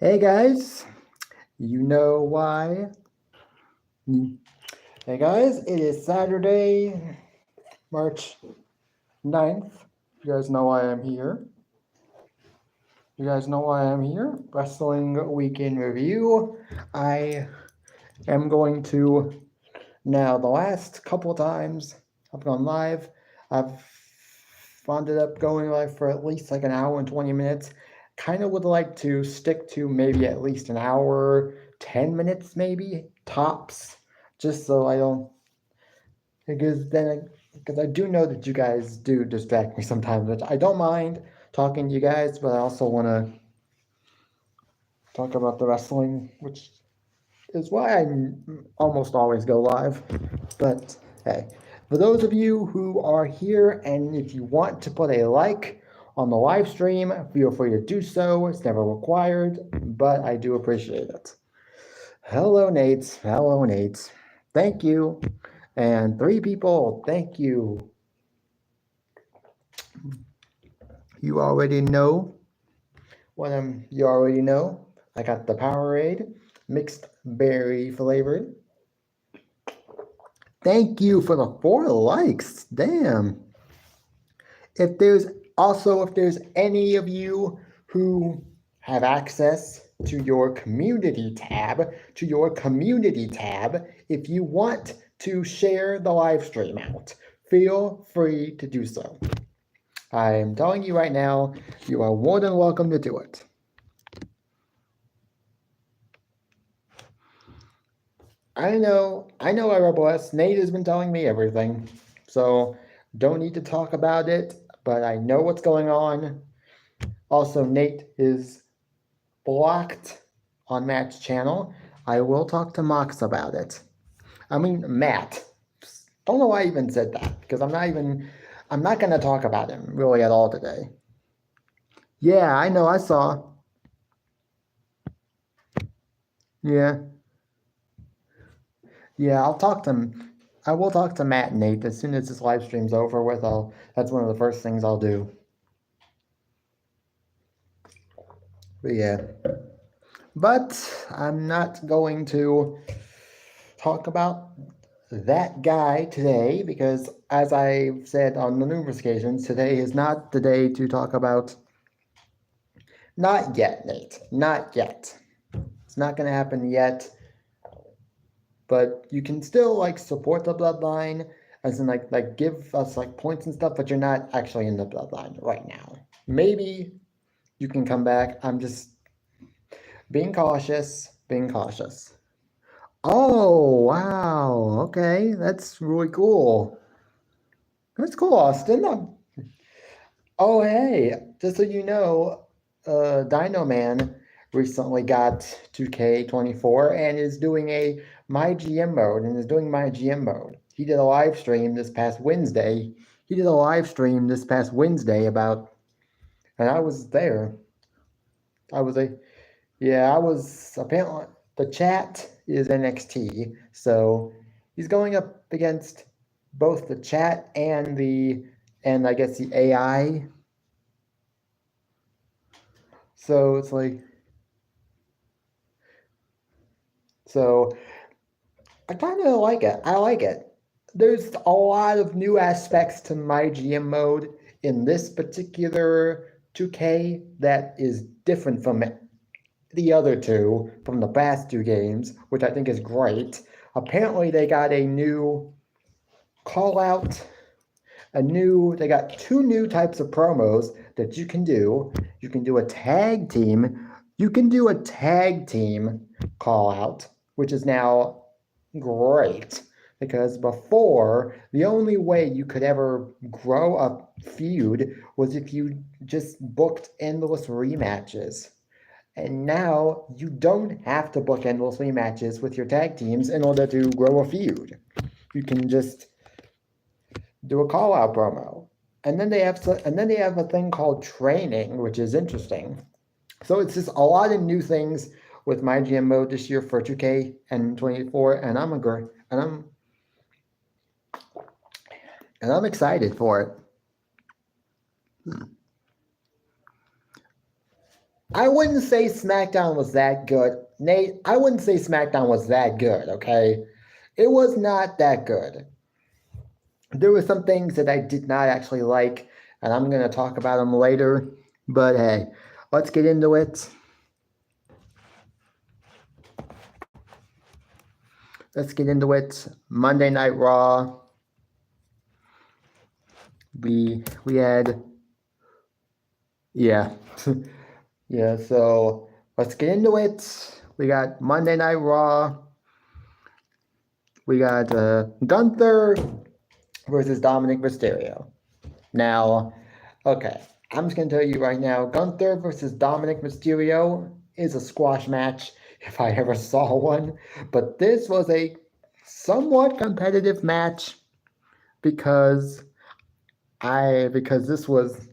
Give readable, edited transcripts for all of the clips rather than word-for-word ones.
Hey guys, you know why? Hey guys, it is Saturday, March 9th. You guys know why I'm here. You guys know why I'm here. Wrestling Weekend Review. I am going to, now the last couple of times I've gone live, I've ended up going live for at least like an hour and 20 minutes. Kind of would like to stick to maybe at least an hour, 10 minutes maybe, tops, just so I don't, because I do know that you guys do distract me sometimes, which I don't mind talking to you guys, but I also want to talk about the wrestling, which is why I almost always go live. But hey, for those of you who are here and if you want to put a like on the live stream, feel free to do so. It's never required, but I do appreciate it. Hello, Nate. Hello, Nate. Thank you. And 3 people, thank you. You already know you already know. I got the Powerade mixed berry flavored. Thank you for the 4 likes. Damn. If there's any of you who have access to your community tab, if you want to share the live stream out, feel free to do so. I'm telling you right now, you are more than welcome to do it. I know, RBLS. Nate has been telling me everything, so don't need to talk about it, but I know what's going on. Also, Nate is blocked on Matt's channel. I will talk to Mox about it. I mean, Matt. Don't know why I even said that, because I'm not going to talk about him really at all today. Yeah, I know, I saw. Yeah. Yeah, I will talk to Matt and Nate as soon as this live stream's over with. That's one of the first things I'll do. But yeah. But I'm not going to talk about that guy today because, as I've said on the numerous occasions, today is not the day to talk about. Not yet, Nate. Not yet. It's not going to happen yet. But you can still support the bloodline, as in give us points and stuff. But you're not actually in the bloodline right now. Maybe you can come back. I'm just being cautious. Oh, wow. Okay, that's really cool. That's cool, Austin. Oh, hey, just so you know, Dino Man recently got 2K24 and is doing My GM mode. He did a live stream this past Wednesday. About, and I was there. Apparently, the chat is NXT, so he's going up against both the chat and I guess the AI. So it's so I kind of like it. I like it. There's a lot of new aspects to My GM mode in this particular 2K that is different from the other two, from the past 2 games, which I think is great. Apparently they got a new call out, they got 2 new types of promos that you can do. You can do a tag team. Call out, which is now great, because before the only way you could ever grow a feud was if you just booked endless rematches. And now you don't have to book endless rematches with your tag teams in order to grow a feud. You can just do a call out promo. And then they have a thing called training, which is interesting. So it's just a lot of new things with My GM mode this year for 2K and 24, and I'm excited for it. I wouldn't say SmackDown was that good. Nate, I wouldn't say SmackDown was that good, okay? It was not that good. There were some things that I did not actually like, and I'm going to talk about them later. But hey, let's get into it. Let's get into it. Monday Night Raw. We had, yeah. Yeah, so let's get into it. We got Monday Night Raw. We got Gunther versus Dominic Mysterio. Now, okay, I'm just going to tell you right now, Gunther versus Dominic Mysterio is a squash match if I ever saw one. But this was a somewhat competitive match because this was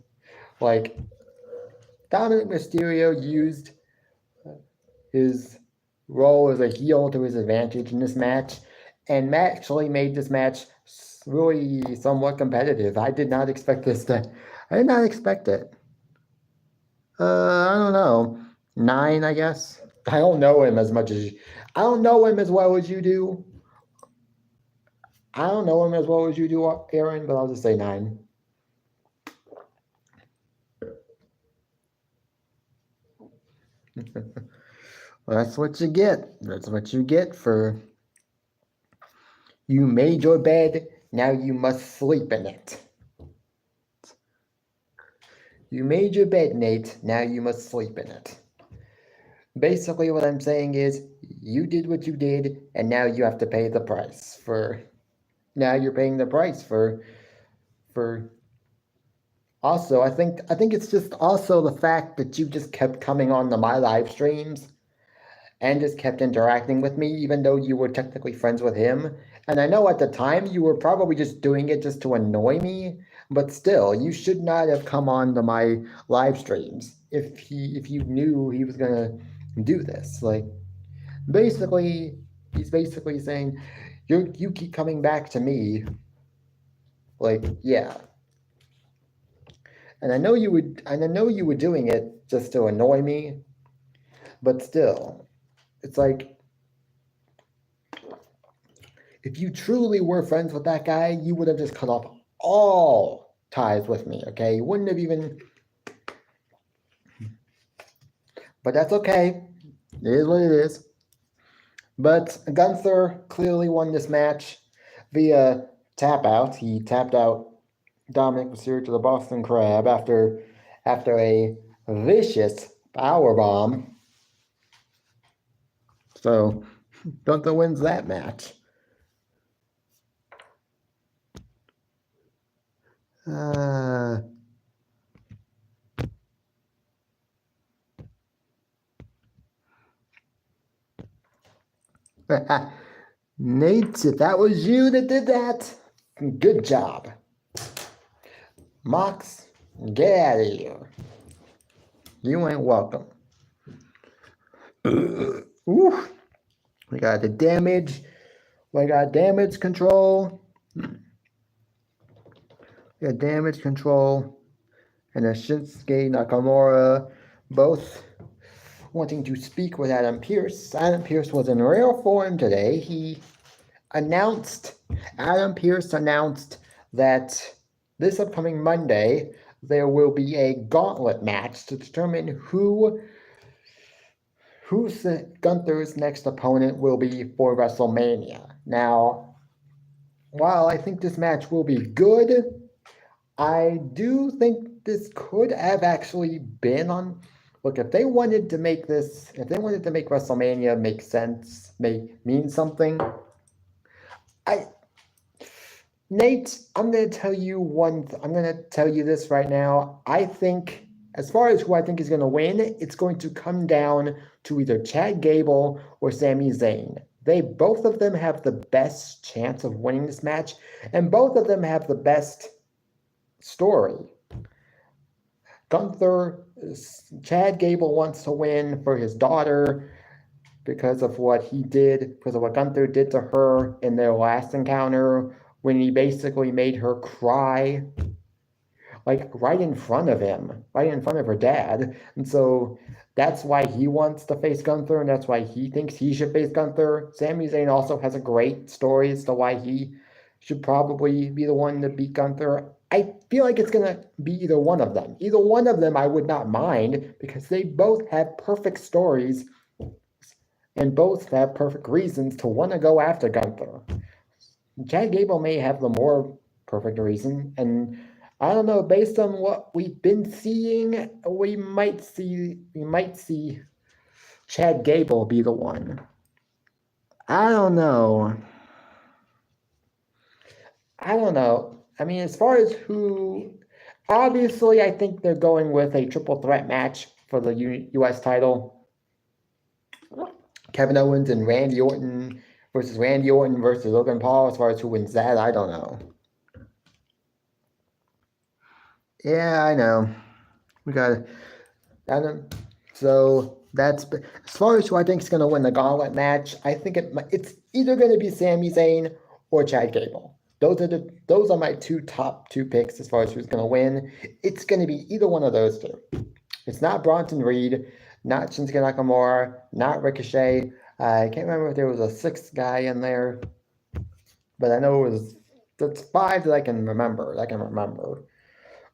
like Dominic Mysterio used his role as a heel to his advantage in this match, and actually made this match really somewhat competitive. I did not expect it. I don't know. 9, I guess. I don't know him as much as I don't know him as well as you do. I don't know him as well as you do, Aaron, but I'll just say 9. Well, that's what you get. That's what you get for you made your bed, now you must sleep in it. You made your bed, Nate, now you must sleep in it. Basically, what I'm saying is, you did what you did, and now you have to pay the price for. Now you're paying the price for. Also, I think it's just also the fact that you just kept coming on to my live streams and just kept interacting with me, even though you were technically friends with him. And I know at the time you were probably just doing it just to annoy me, but still, you should not have come on to my live streams if you knew he was gonna do this. Like, basically, he's basically saying, you keep coming back to me. Like, yeah. And I know you were doing it just to annoy me, but still, it's like, if you truly were friends with that guy, you would have just cut off all ties with me, okay? You wouldn't have even. But that's okay. It is what it is. But Gunther clearly won this match via tap out. He tapped out Dominic Mysterio to the Boston Crab after a vicious power bomb. So Gunther wins that match. Nate, if that was you that did that, good job. Mox, get out of here. You ain't welcome. Ooh. We got the damage. We got damage control. We got damage control. And the Shinsuke Nakamura both wanting to speak with Adam Pearce. Adam Pearce was in rare form today. Adam Pearce announced that this upcoming Monday, there will be a gauntlet match to determine who Gunther's next opponent will be for WrestleMania. Now, while I think this match will be good, I do think this could have actually been on. Look, if they wanted to make WrestleMania make sense, mean something, Nate, I'm going to tell you this right now. I think, as far as who I think is going to win, it's going to come down to either Chad Gable or Sami Zayn. Both of them have the best chance of winning this match, and both of them have the best story. Chad Gable wants to win for his daughter because of what Gunther did to her in their last encounter, when he basically made her cry, like right in front of him, right in front of her dad. And so that's why he wants to face Gunther, and that's why he thinks he should face Gunther. Sami Zayn also has a great story as to why he should probably be the one to beat Gunther. I feel like it's going to be either one of them. Either one of them I would not mind because they both have perfect stories and both have perfect reasons to want to go after Gunther. Chad Gable may have the more perfect reason, and I don't know, based on what we've been seeing, we might see Chad Gable be the one. I don't know. I mean, as far as who, obviously, I think they're going with a triple threat match for the U.S. title. Kevin Owens and Randy Orton versus Logan Paul. As far as who wins that, I don't know. Yeah, I know. We got it. So that's as far as who I think is going to win the gauntlet match. I think it's either going to be Sami Zayn or Chad Gable. Those are my top two picks as far as who's going to win. It's going to be either one of those two. It's not Bronson Reed, not Shinsuke Nakamura, not Ricochet. I can't remember if there was a sixth guy in there, but I know that's five that I can remember.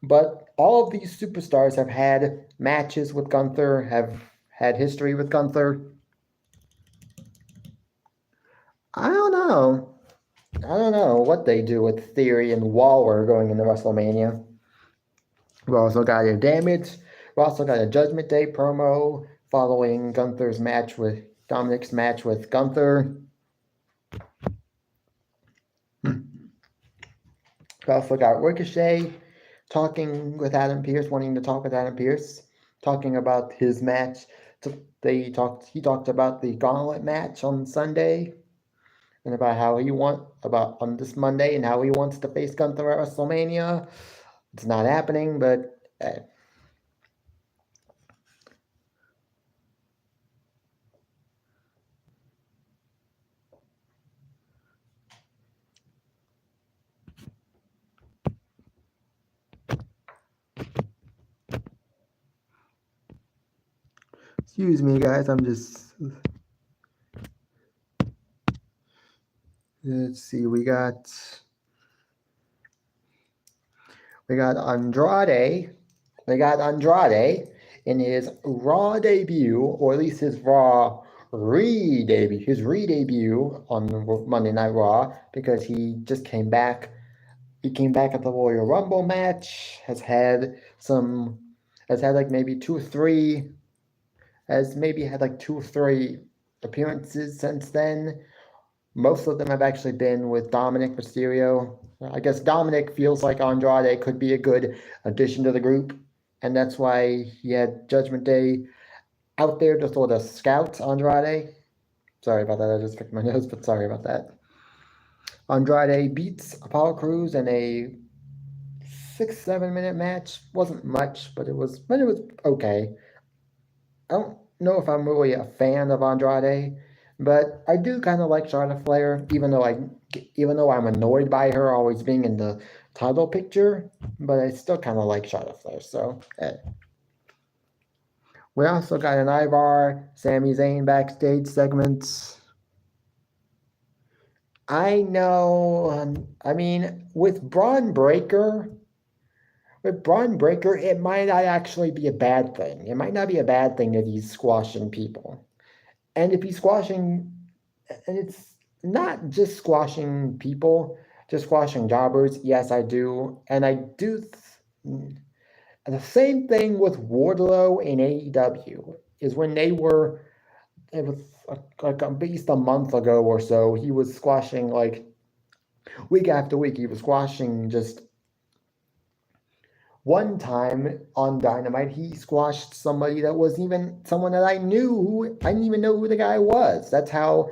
But all of these superstars have had matches with Gunther, have had history with Gunther. I don't know what they do with Theory and Waller going into WrestleMania. We also got a Judgment Day promo following Gunther's match with Dominic's match with Gunther. We also got Ricochet talking with Adam Pearce, wanting to talk with Adam Pearce, talking about his match. He talked about the gauntlet match on Sunday and about on this Monday and how he wants to face Gunther at WrestleMania. It's not happening, but excuse me, guys. Let's see. We got Andrade. We got Andrade in his Raw debut, or at least his Raw re-debut on Monday Night Raw, because he just came back. He came back at the Royal Rumble match. Has maybe had like 2 or 3 appearances since then. Most of them have actually been with Dominic Mysterio. I guess Dominic feels like Andrade could be a good addition to the group, and that's why he had Judgment Day out there to sort of scout Andrade. Sorry about that. I just picked my nose, but sorry about that. Andrade beats Apollo Crews in a 6-7 minute match. Wasn't much, but it was okay. I don't know if I'm really a fan of Andrade, but I do kind of like Charlotte Flair, even though I'm annoyed by her always being in the title picture, but I still kind of like Charlotte Flair. So, we also got an Ivar Sami Zayn backstage segment. I know. I mean, with Braun Breaker, it might not actually be a bad thing. It might not be a bad thing that he's squashing people. And if he's squashing, and it's not just squashing people, just squashing jobbers. Yes, I do. And I do. The same thing with Wardlow in AEW is when it was like at least a month ago or so, he was squashing like week after week. He was squashing just one time on Dynamite. He squashed somebody that wasn't even someone that I knew. I didn't even know who the guy was. That's how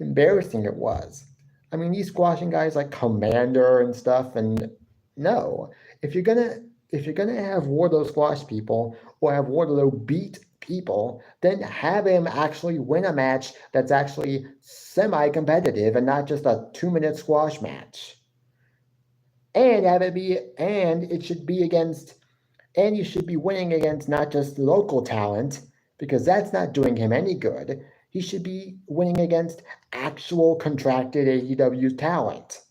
embarrassing it was. I mean, he's squashing guys like Commander and stuff. And no, if you're gonna have Wardlow squash people or have Wardlow beat people, then have him actually win a match that's actually semi-competitive and not just a 2-minute squash match. And you should be winning against not just local talent, because that's not doing him any good. He should be winning against actual contracted AEW talent.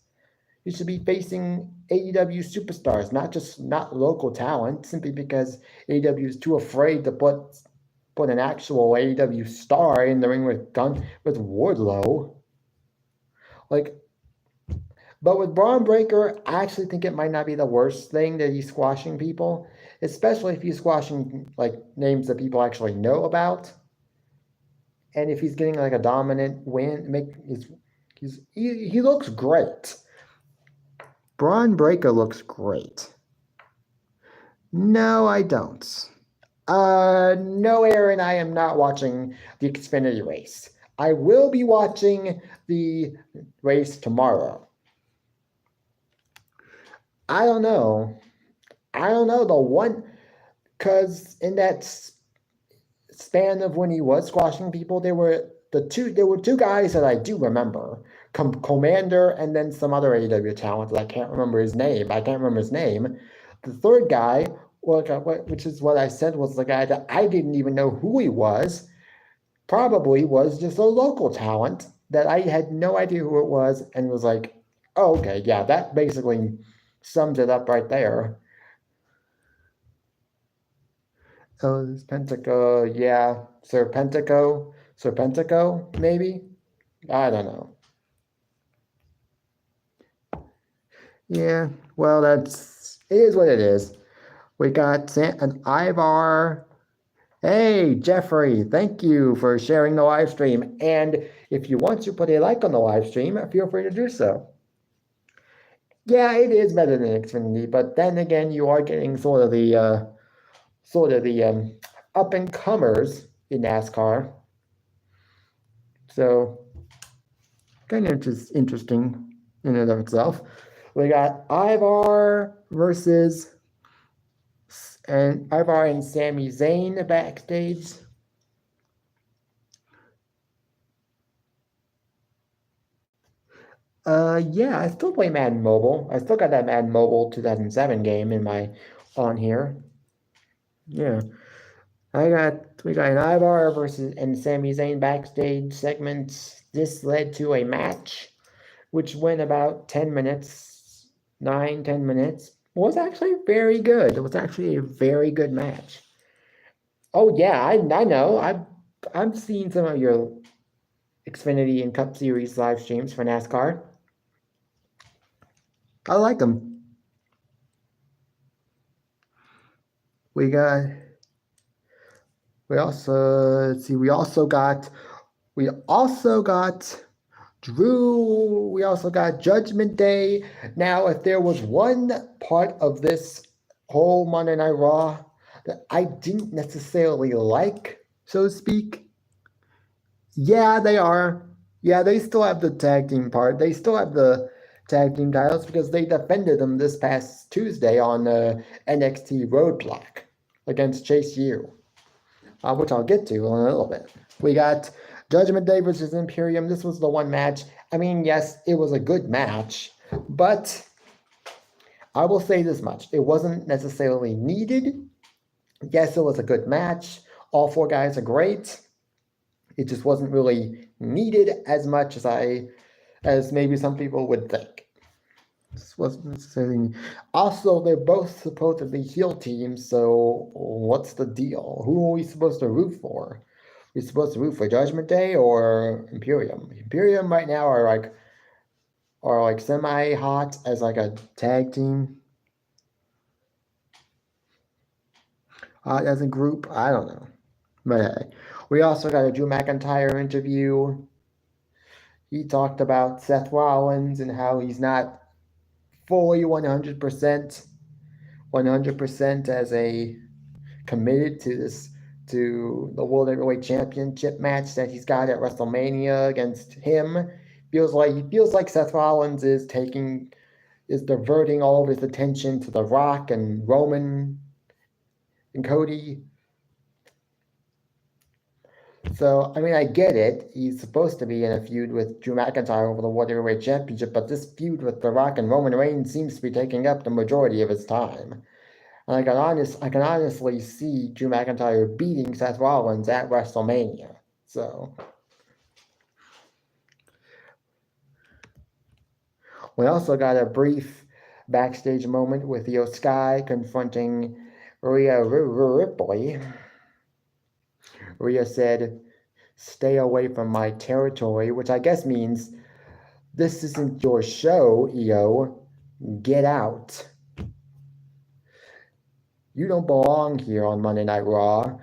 He should be facing AEW superstars, not local talent, simply because AEW is too afraid to put an actual AEW star in the ring with Wardlow. Like, but with Braun Breaker, I actually think it might not be the worst thing that he's squashing people, especially if he's squashing like names that people actually know about, and if he's getting like a dominant win, he looks great. Braun Breaker looks great. No, I don't. No, Aaron, I am not watching the Xfinity race. I will be watching the race tomorrow. I don't know. The one, because in that span of when he was squashing people, there were two guys that I do remember. Commander and then some other AEW talent that I can't remember his name. The third guy, which is what I said was the guy that I didn't even know who he was, probably was just a local talent that I had no idea who it was and was like, oh, okay, yeah, that basically sums it up right there. Oh, this Pentaco, yeah, Serpentico, maybe? I don't know. Yeah, well, it is what it is. We got an Ivar. Hey, Jeffrey, thank you for sharing the live stream. And if you want to put a like on the live stream, feel free to do so. Yeah, it is better than Xfinity, but then again, you are getting sort of the up and comers in NASCAR. So kind of just interesting in and of itself. We got Ivar and Sami Zayn backstage. Yeah, I still play Madden Mobile. I still got that Madden Mobile 2007 game on here. Yeah. We got an Ivar and Sami Zayn backstage segment. This led to a match, which went about 10 minutes, 10 minutes. It was actually very good. It was actually a very good match. Oh yeah, I know. I've seen some of your Xfinity and Cup Series live streams for NASCAR. I like them. We also got Drew. We also got Judgment Day. Now, if there was one part of this whole Monday Night Raw that I didn't necessarily like, so to speak, yeah, they are. Yeah, they still have the tag team part. They still have the tag team titles because they defended them this past Tuesday on NXT Roadblock against Chase U, which I'll get to in a little bit. We got Judgment Day versus Imperium. This was the one match. I mean, yes, it was a good match, but I will say this much. It wasn't necessarily needed. Yes, it was a good match. All four guys are great. It just wasn't really needed as much as maybe some people would think. This wasn't necessarily. Also, they're both supposedly heel teams, so what's the deal? Who are we supposed to root for? We're supposed to root for Judgment Day or Imperium? Imperium right now are like semi-hot as like a tag team. As a group, I don't know. But hey, we also got a Drew McIntyre interview. He talked about Seth Rollins and how he's not fully 100% as a committed to the World Heavyweight Championship match that he's got at WrestleMania against him. He feels like Seth Rollins is diverting all of his attention to The Rock and Roman and Cody. So, I mean, I get it. He's supposed to be in a feud with Drew McIntyre over the World Heavyweight Championship, but this feud with The Rock and Roman Reigns seems to be taking up the majority of his time. And I can honestly see Drew McIntyre beating Seth Rollins at WrestleMania. So we also got a brief backstage moment with Io Sky confronting Rhea Ripley. Rhea said, "Stay away from my territory," which I guess means, "This isn't your show, Io. Get out. You don't belong here on Monday Night Raw.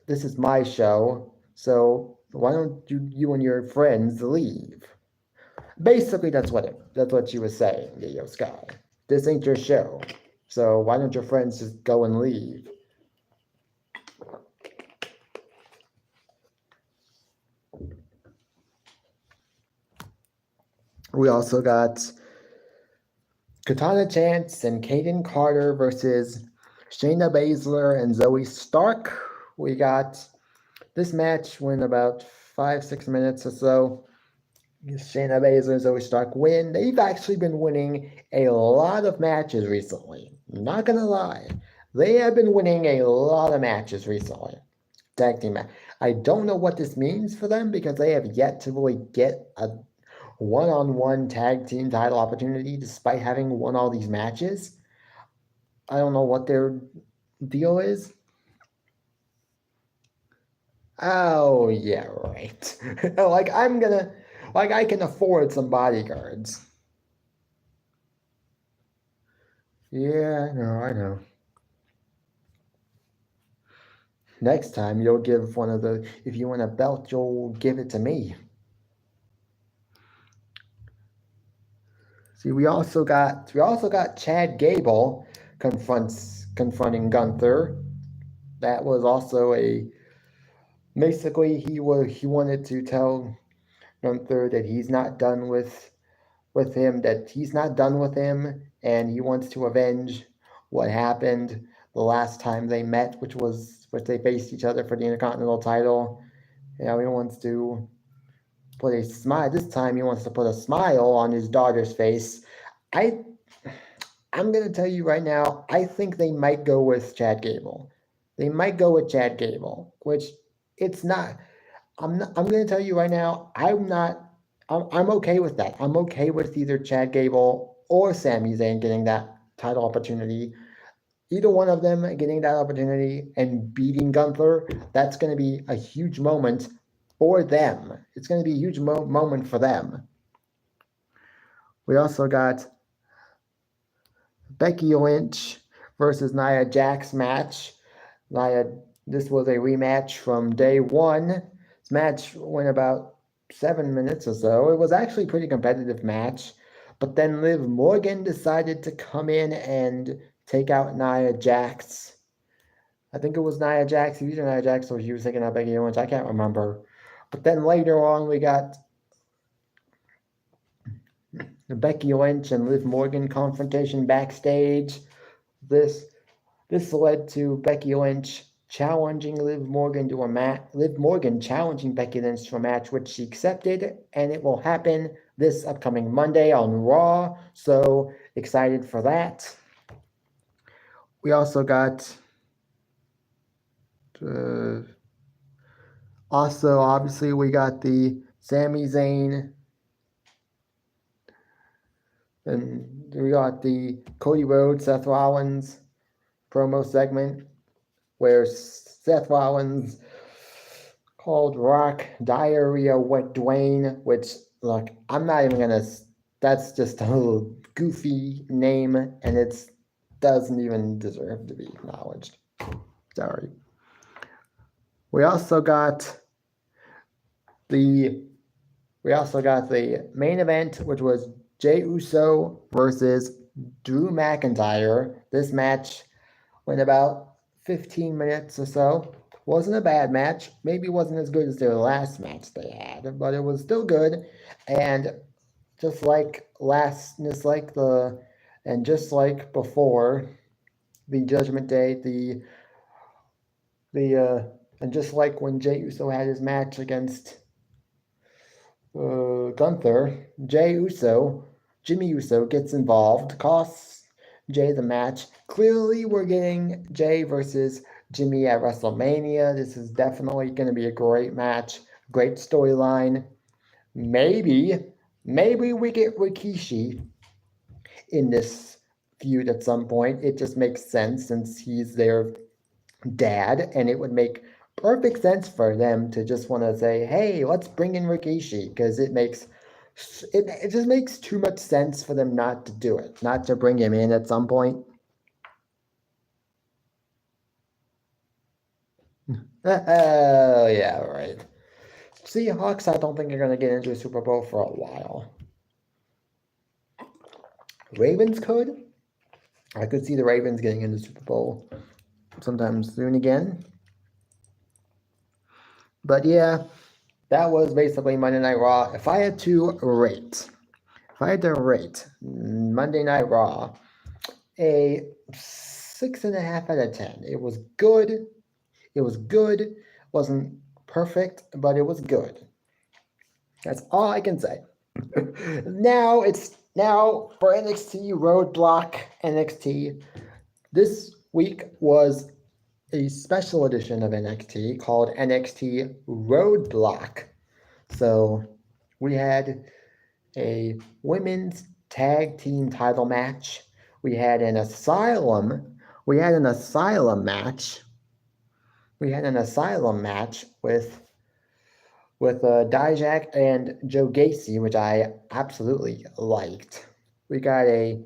This is my show, so why don't you and your friends leave?" Basically, that's what she was saying, Io Sky. This ain't your show, so why don't your friends just go and leave? We also got Katana Chance and Kaden Carter versus Shayna Baszler and Zoe Stark. We got this match went about 5-6 minutes or so. Shayna Baszler and Zoe Stark win. They've actually been winning a lot of matches recently. Not gonna lie, they have been winning a lot of matches recently. Tag team match. I don't know what this means for them because they have yet to really get a one-on-one tag team title opportunity despite having won all these matches. I don't know what their deal is. Oh yeah, right. I can afford some bodyguards. Yeah, I know. Next time you'll give one of the, if you want a belt, you'll give it to me. See, we also got Chad Gable confronting Gunther. That was also basically he wanted to tell Gunther that he's not done with him, and he wants to avenge what happened the last time they met, which they faced each other for the Intercontinental title. He wants to put a smile. This time he wants to put a smile on his daughter's face. I'm gonna tell you right now, I think they might go with Chad Gable. Which it's not. I'm gonna tell you right now, I'm okay with that. I'm okay with either Chad Gable or Sami Zayn getting that title opportunity. Either one of them getting that opportunity and beating Gunther, that's going to be a huge moment for them. It's going to be a huge moment for them. We also got Becky Lynch versus Nia Jax match. This was a rematch from day one. This match went about 7 minutes or so. It was actually a pretty competitive match. But then Liv Morgan decided to come in and take out Nia Jax. I think it was Nia Jax. Either Nia Jax or she was taking out Becky Lynch. I can't remember. But then later on, we got the Becky Lynch and Liv Morgan confrontation backstage. This led to Becky Lynch challenging Liv Morgan to a match. Liv Morgan challenging Becky Lynch to a match, which she accepted, and it will happen this upcoming Monday on Raw. So excited for that. We also got obviously we got the Sami Zayn, and we got the Cody Rhodes, Seth Rollins promo segment where Seth Rollins called Rock Diarrhea Wet Dwayne, which, look, I'm not even gonna, that's just a little goofy name, and it doesn't even deserve to be acknowledged. Sorry. We also got the main event, which was Jey Uso versus Drew McIntyre. This match went about 15 minutes or so. Wasn't a bad match. Maybe wasn't as good as their last match they had, but it was still good. And just like before the Judgment Day, and just like when Jey Uso had his match against Gunther, Jimmy Uso gets involved, costs Jay the match. Clearly, we're getting Jay versus Jimmy at WrestleMania. This is definitely going to be a great match, great storyline. Maybe we get Rikishi in this feud at some point. It just makes sense since he's their dad, and it would make perfect sense for them to just want to say, "Hey, let's bring in Rikishi," because it just makes too much sense for them not to do it, not to bring him in at some point. Oh yeah, right. Seahawks, I don't think they're gonna get into a Super Bowl for a while. Ravens could. I could see the Ravens getting into the Super Bowl sometime soon again. But yeah, that was basically Monday Night Raw. If I had to rate Monday Night Raw a 6.5 out of 10. It was good. Wasn't perfect, but it was good. That's all I can say. Now for NXT Roadblock NXT. This week was a special edition of NXT called NXT Roadblock. So we had a women's tag team title match. We had an asylum match. We had an asylum match with Dijak and Joe Gacy, which I absolutely liked. We got a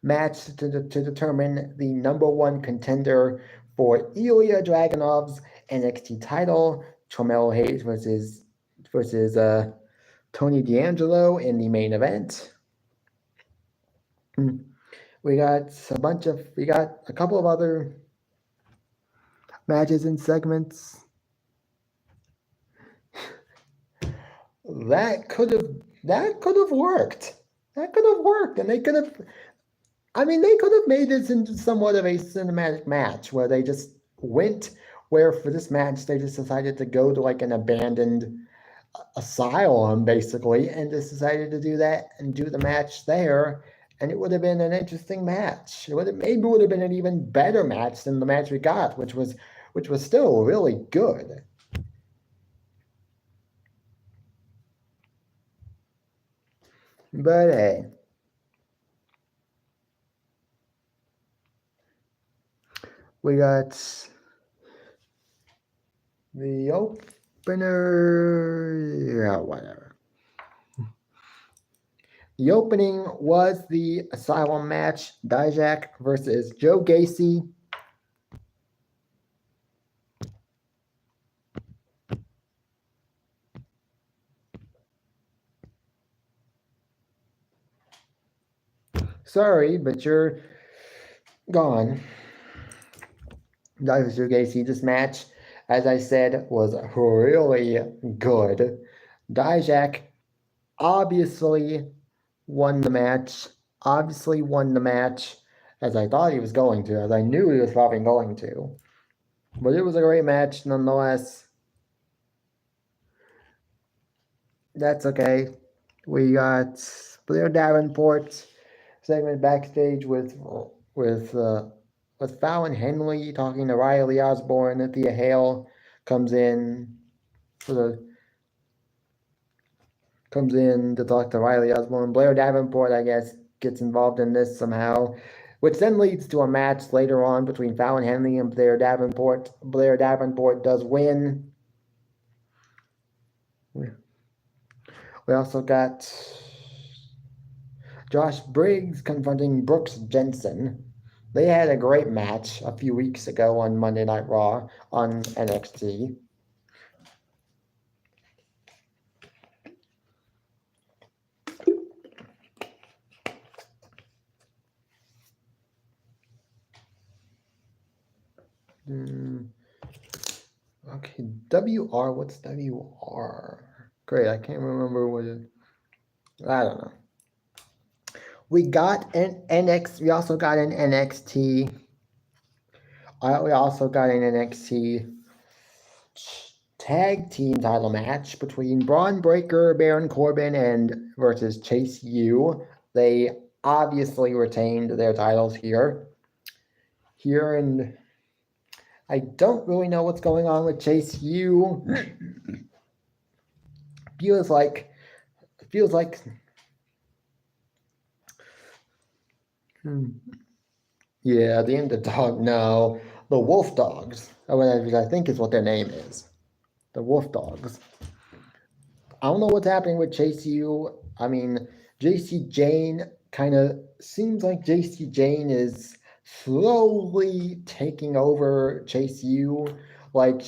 match to determine the number one contender for Ilya Dragunov's NXT title, Carmelo Hayes versus Tony D'Angelo in the main event. We got a couple of other matches and segments. That could have worked. And they could have made this into somewhat of a cinematic match where they just went where for this match they just decided to go to like an abandoned asylum basically and just decided to do that and do the match there, and it would have been an interesting match. It would have been an even better match than the match we got, which was still really good. But hey, we got the opener. Yeah, whatever. The opening was the Asylum match, Dijak versus Joe Gacy. Sorry, but you're gone. Dijak versus Joe Gacy. This match, as I said, was really good. Dijak obviously won the match, as I thought he was going to, as I knew he was probably going to. But it was a great match nonetheless. That's okay. We got Blair Davenport segment backstage with Fallon Henley talking to Riley Osborne. Thea Hale comes in to talk to Riley Osborne. Blair Davenport, I guess, gets involved in this somehow, which then leads to a match later on between Fallon Henley and Blair Davenport. Blair Davenport does win. We also got Josh Briggs confronting Brooks Jensen. They had a great match a few weeks ago on Monday Night Raw on NXT. Okay, WR, what's WR? Great, I can't remember what it, I don't know. We got an NXT, we also got an NXT tag team title match between Braun Breaker, Baron Corbin, and versus Chase U. They obviously retained their titles here. And I don't really know what's going on with Chase U. feels like yeah, the underdog. No, the Wolf Dogs. I think is what their name is. The Wolf Dogs. I don't know what's happening with Chase U. I mean, JC Jane kind of seems like JC Jane is slowly taking over Chase U. Like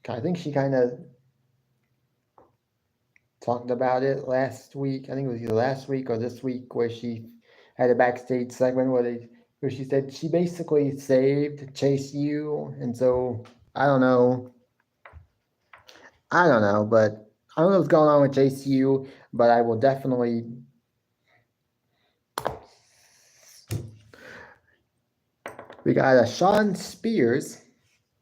I think she kind of talked about it last week. I think it was either last week or this week where she had a backstage segment where she said she basically saved Chase U, and so I don't know, but I don't know what's going on with Chase U, but I will definitely. We got a Shawn Spears.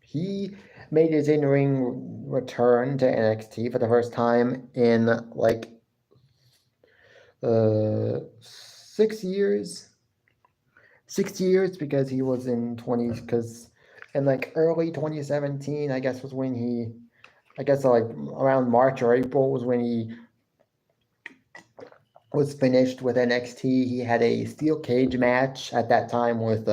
He made his in-ring return to NXT for the first time in like 6 years. 6 years because he was in like early 2017, I guess was when he, I guess like around March or April was when he was finished with NXT. He had a steel cage match at that time with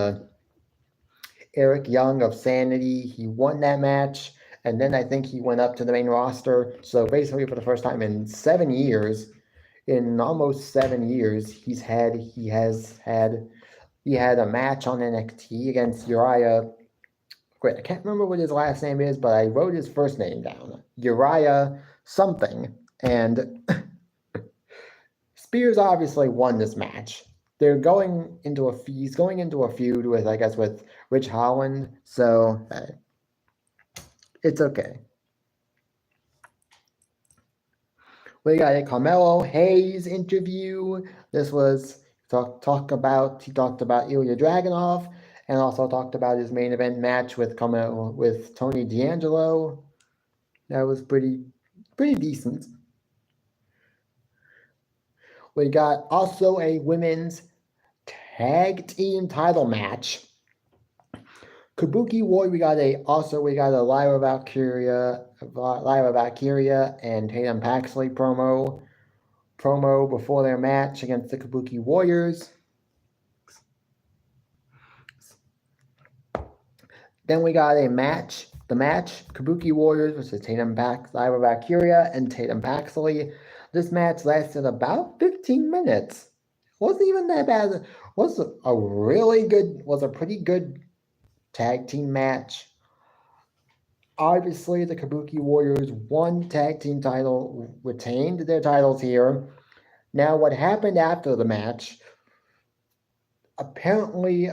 Eric Young of Sanity. He won that match, and then I think he went up to the main roster. So basically, for the first time in 7 years, in almost 7 years, he had a match on NXT against Uriah. Wait, I can't remember what his last name is, but I wrote his first name down. Uriah something. And Spears obviously won this match. He's going into a feud with, I guess, with Rich Holland. So it's okay. We got a Carmelo Hayes interview. This was he talked about Ilya Dragunov, and also talked about his main event match with Tony D'Angelo. That was pretty decent. We got also a women's tag team title match. Kabuki Warrior, we got a Lyra Valkyria and Tatum Paxley promo before their match against the Kabuki Warriors. Then we got the match, Kabuki Warriors versus Lyra Valkyria and Tatum Paxley. This match lasted about 15 minutes. Wasn't even that bad. Was a pretty good tag team match. Obviously, the Kabuki Warriors won tag team title, retained their titles here. Now, what happened after the match? Apparently,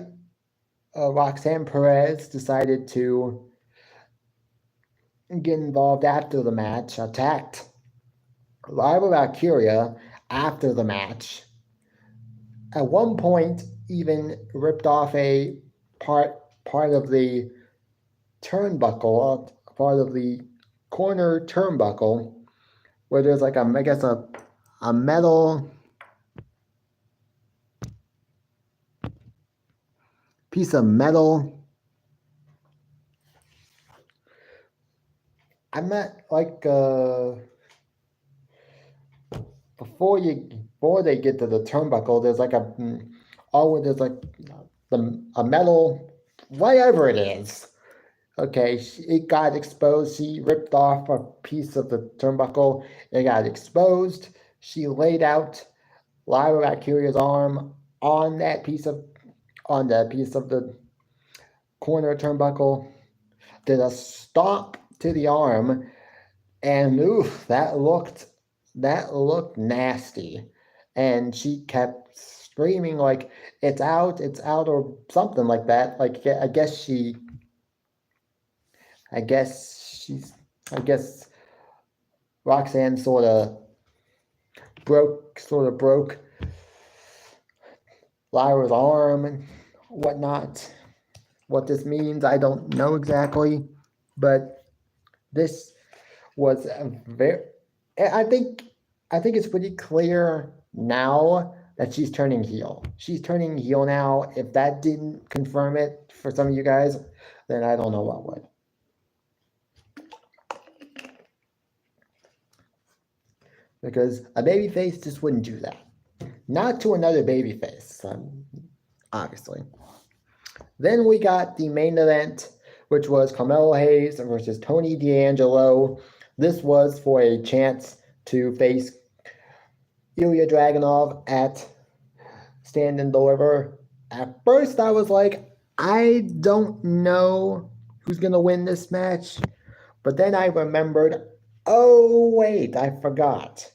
Roxanne Perez decided to get involved after the match, attacked Lyra Valkyria after the match. At one point, even ripped off a part of the turnbuckle, part of the corner turnbuckle, where there's like a metal piece of metal. I'm not like before they get to the turnbuckle, there's like a metal, whatever it is. Okay, it got exposed. She ripped off a piece of the turnbuckle. It got exposed. She laid out Lyra Valkyria's arm on the piece of the corner turnbuckle. Did a stomp to the arm, and oof, that looked nasty. And she kept screaming like, it's out, or something like that. Like, I guess Roxanne sort of broke Lyra's arm and whatnot. What this means, I don't know exactly, but this was I think it's pretty clear now that she's turning heel. She's turning heel now. If that didn't confirm it for some of you guys, then I don't know what would. Because a babyface just wouldn't do that. Not to another babyface, obviously. Then we got the main event, which was Carmelo Hayes versus Tony D'Angelo. This was for a chance to face Ilya Dragunov at Stand and Deliver. At first, I was like, I don't know who's going to win this match. But then I remembered, oh, wait, I forgot.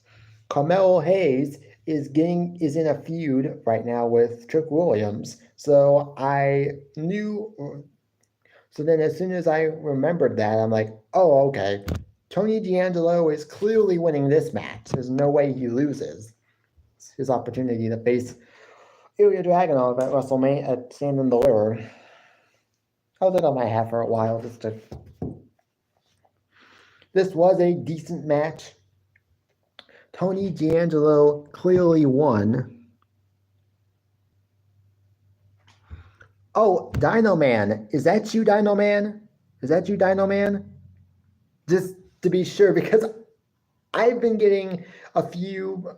Carmelo Hayes is in a feud right now with Trick Williams. So I knew. So then as soon as I remembered that, I'm like, oh, okay. Tony D'Angelo is clearly winning this match. There's no way he loses. It's his opportunity to face Ilya Dragunov at WrestleMania at Stand and Deliver. I was on my hat for a while just to. This was a decent match. Tony D'Angelo clearly won. Oh, Dino Man. Is that you, Dino Man? Is that you, Dino Man? Just to be sure, because I've been getting a few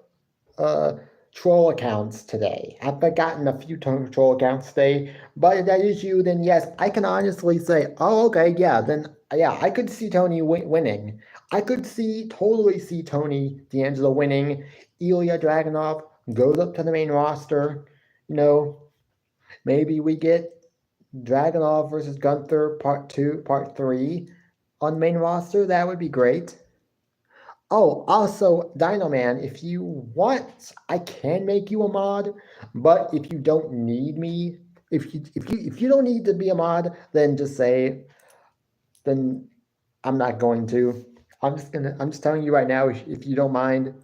troll accounts today. I've gotten a few troll accounts today, but if that is you, then yes, I can honestly say, oh, okay, yeah, then yeah, I could see Tony winning. I could totally see Tony D'Angelo winning. Ilya Dragunov goes up to the main roster. You know, maybe we get Dragunov versus Gunther Part 2, Part 3 on the main roster. That would be great. Oh, also, Dino Man, if you want, I can make you a mod, but if you don't need me, if you don't need to be a mod, then just say, then I'm not going to. I'm just telling you right now, if you don't mind,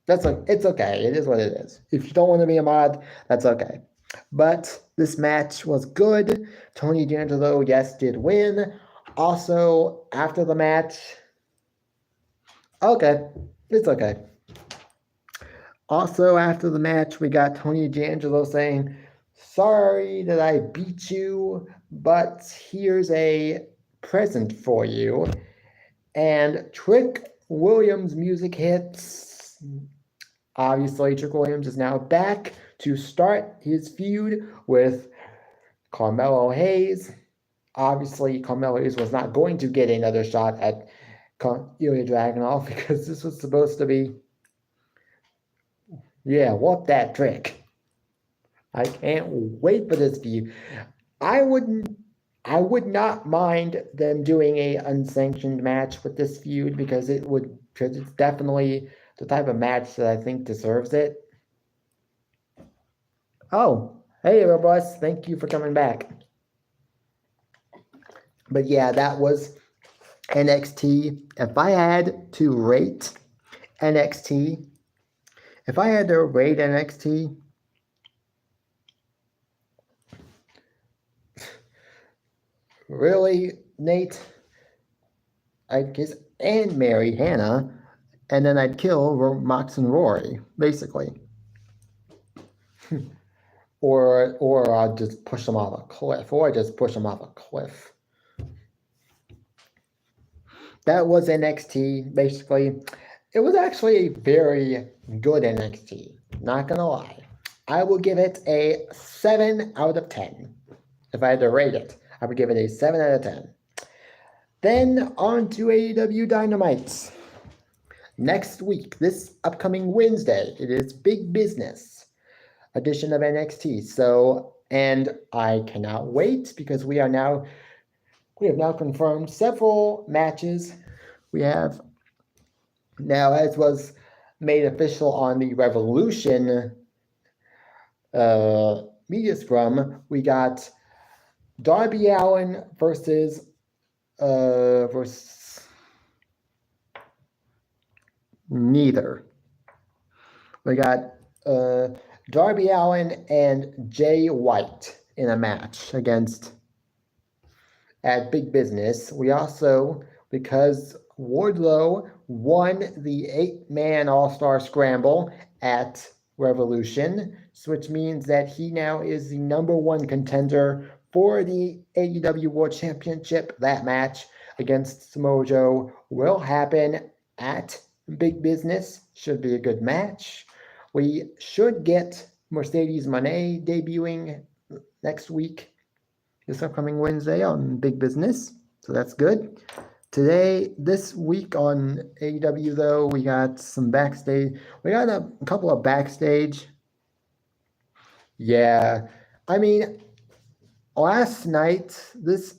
it's okay. It is what it is. If you don't want to be a mod, that's okay. But this match was good. Tony D'Angelo, yes, did win. Also, after the match, okay, it's okay. Also, after the match, we got Tony D'Angelo saying, sorry that I beat you, but here's a present for you. And Trick Williams music hits. Obviously, Trick Williams is now back to start his feud with Carmelo Hayes. Obviously, Carmelo Hayes was not going to get another shot at Ilya Dragunov because this was supposed to be, yeah, what that trick. I can't wait for this feud. I would not mind them doing a unsanctioned match with this feud because it's definitely the type of match that I think deserves it. Oh, hey, Robust, thank you for coming back. But yeah, that was NXT. If I had to rate NXT, really, Nate, I'd kiss and marry Hannah, and then I'd kill Mox and Rory, basically. or I'd just push them off a cliff, That was NXT, basically. It was actually a very good NXT, not gonna lie. I will give it a 7 out of 10. If I had to rate it, I would give it a 7 out of 10. Then on to AEW Dynamite. Next week, this upcoming Wednesday, it is Big Business edition of NXT. So, and I cannot wait because we have now confirmed several matches. We have now, as was made official on the Revolution media scrum, we got Darby Allin versus neither. We got Darby Allin and Jay White in a match at Big Business. We also, because Wardlow won the 8-man All-Star Scramble at Revolution, which means that he now is the #1 contender for the AEW World Championship. That match against Samoa Joe will happen at Big Business. Should be a good match. We should get Mercedes Moné debuting next week, this upcoming Wednesday on Big Business. So that's good. This week on AEW, though, we got some backstage. We got a couple of backstage. Yeah. I mean, last night, this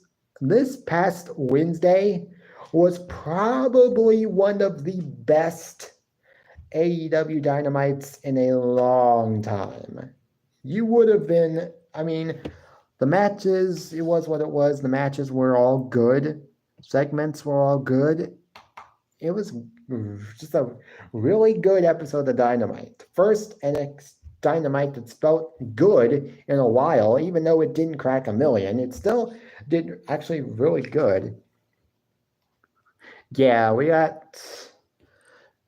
past Wednesday was probably one of the best AEW Dynamites in a long time. You would have been, I mean, the matches, it was what it was. The matches were all good. Segments were all good. It was just a really good episode of Dynamite. First NXT Dynamite that's felt good in a while, even though it didn't crack 1 million. It still did actually really good. Yeah, we got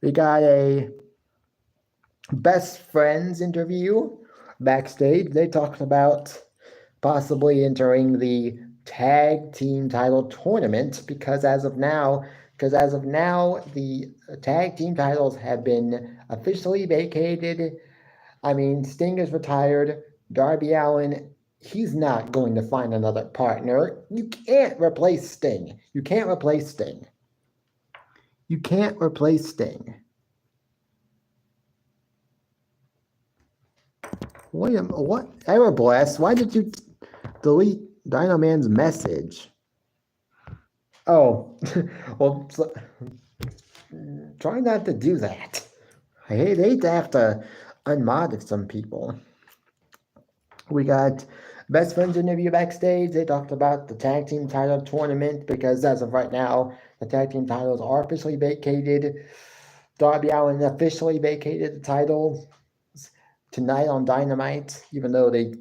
a best friends interview backstage. They talked about possibly entering the tag team title tournament because as of now, the tag team titles have been officially vacated. I mean, Sting is retired. Darby Allin, he's not going to find another partner. You can't replace Sting. You can't replace Sting. What? Error Blast, why did you delete Dino Man's message? Oh, well, try not to do that. I hate to have to unmod some people. We got best friends interview backstage. They talked about the tag team title tournament because as of right now, the tag team titles are officially vacated. Darby Allin officially vacated the title tonight on Dynamite, even though they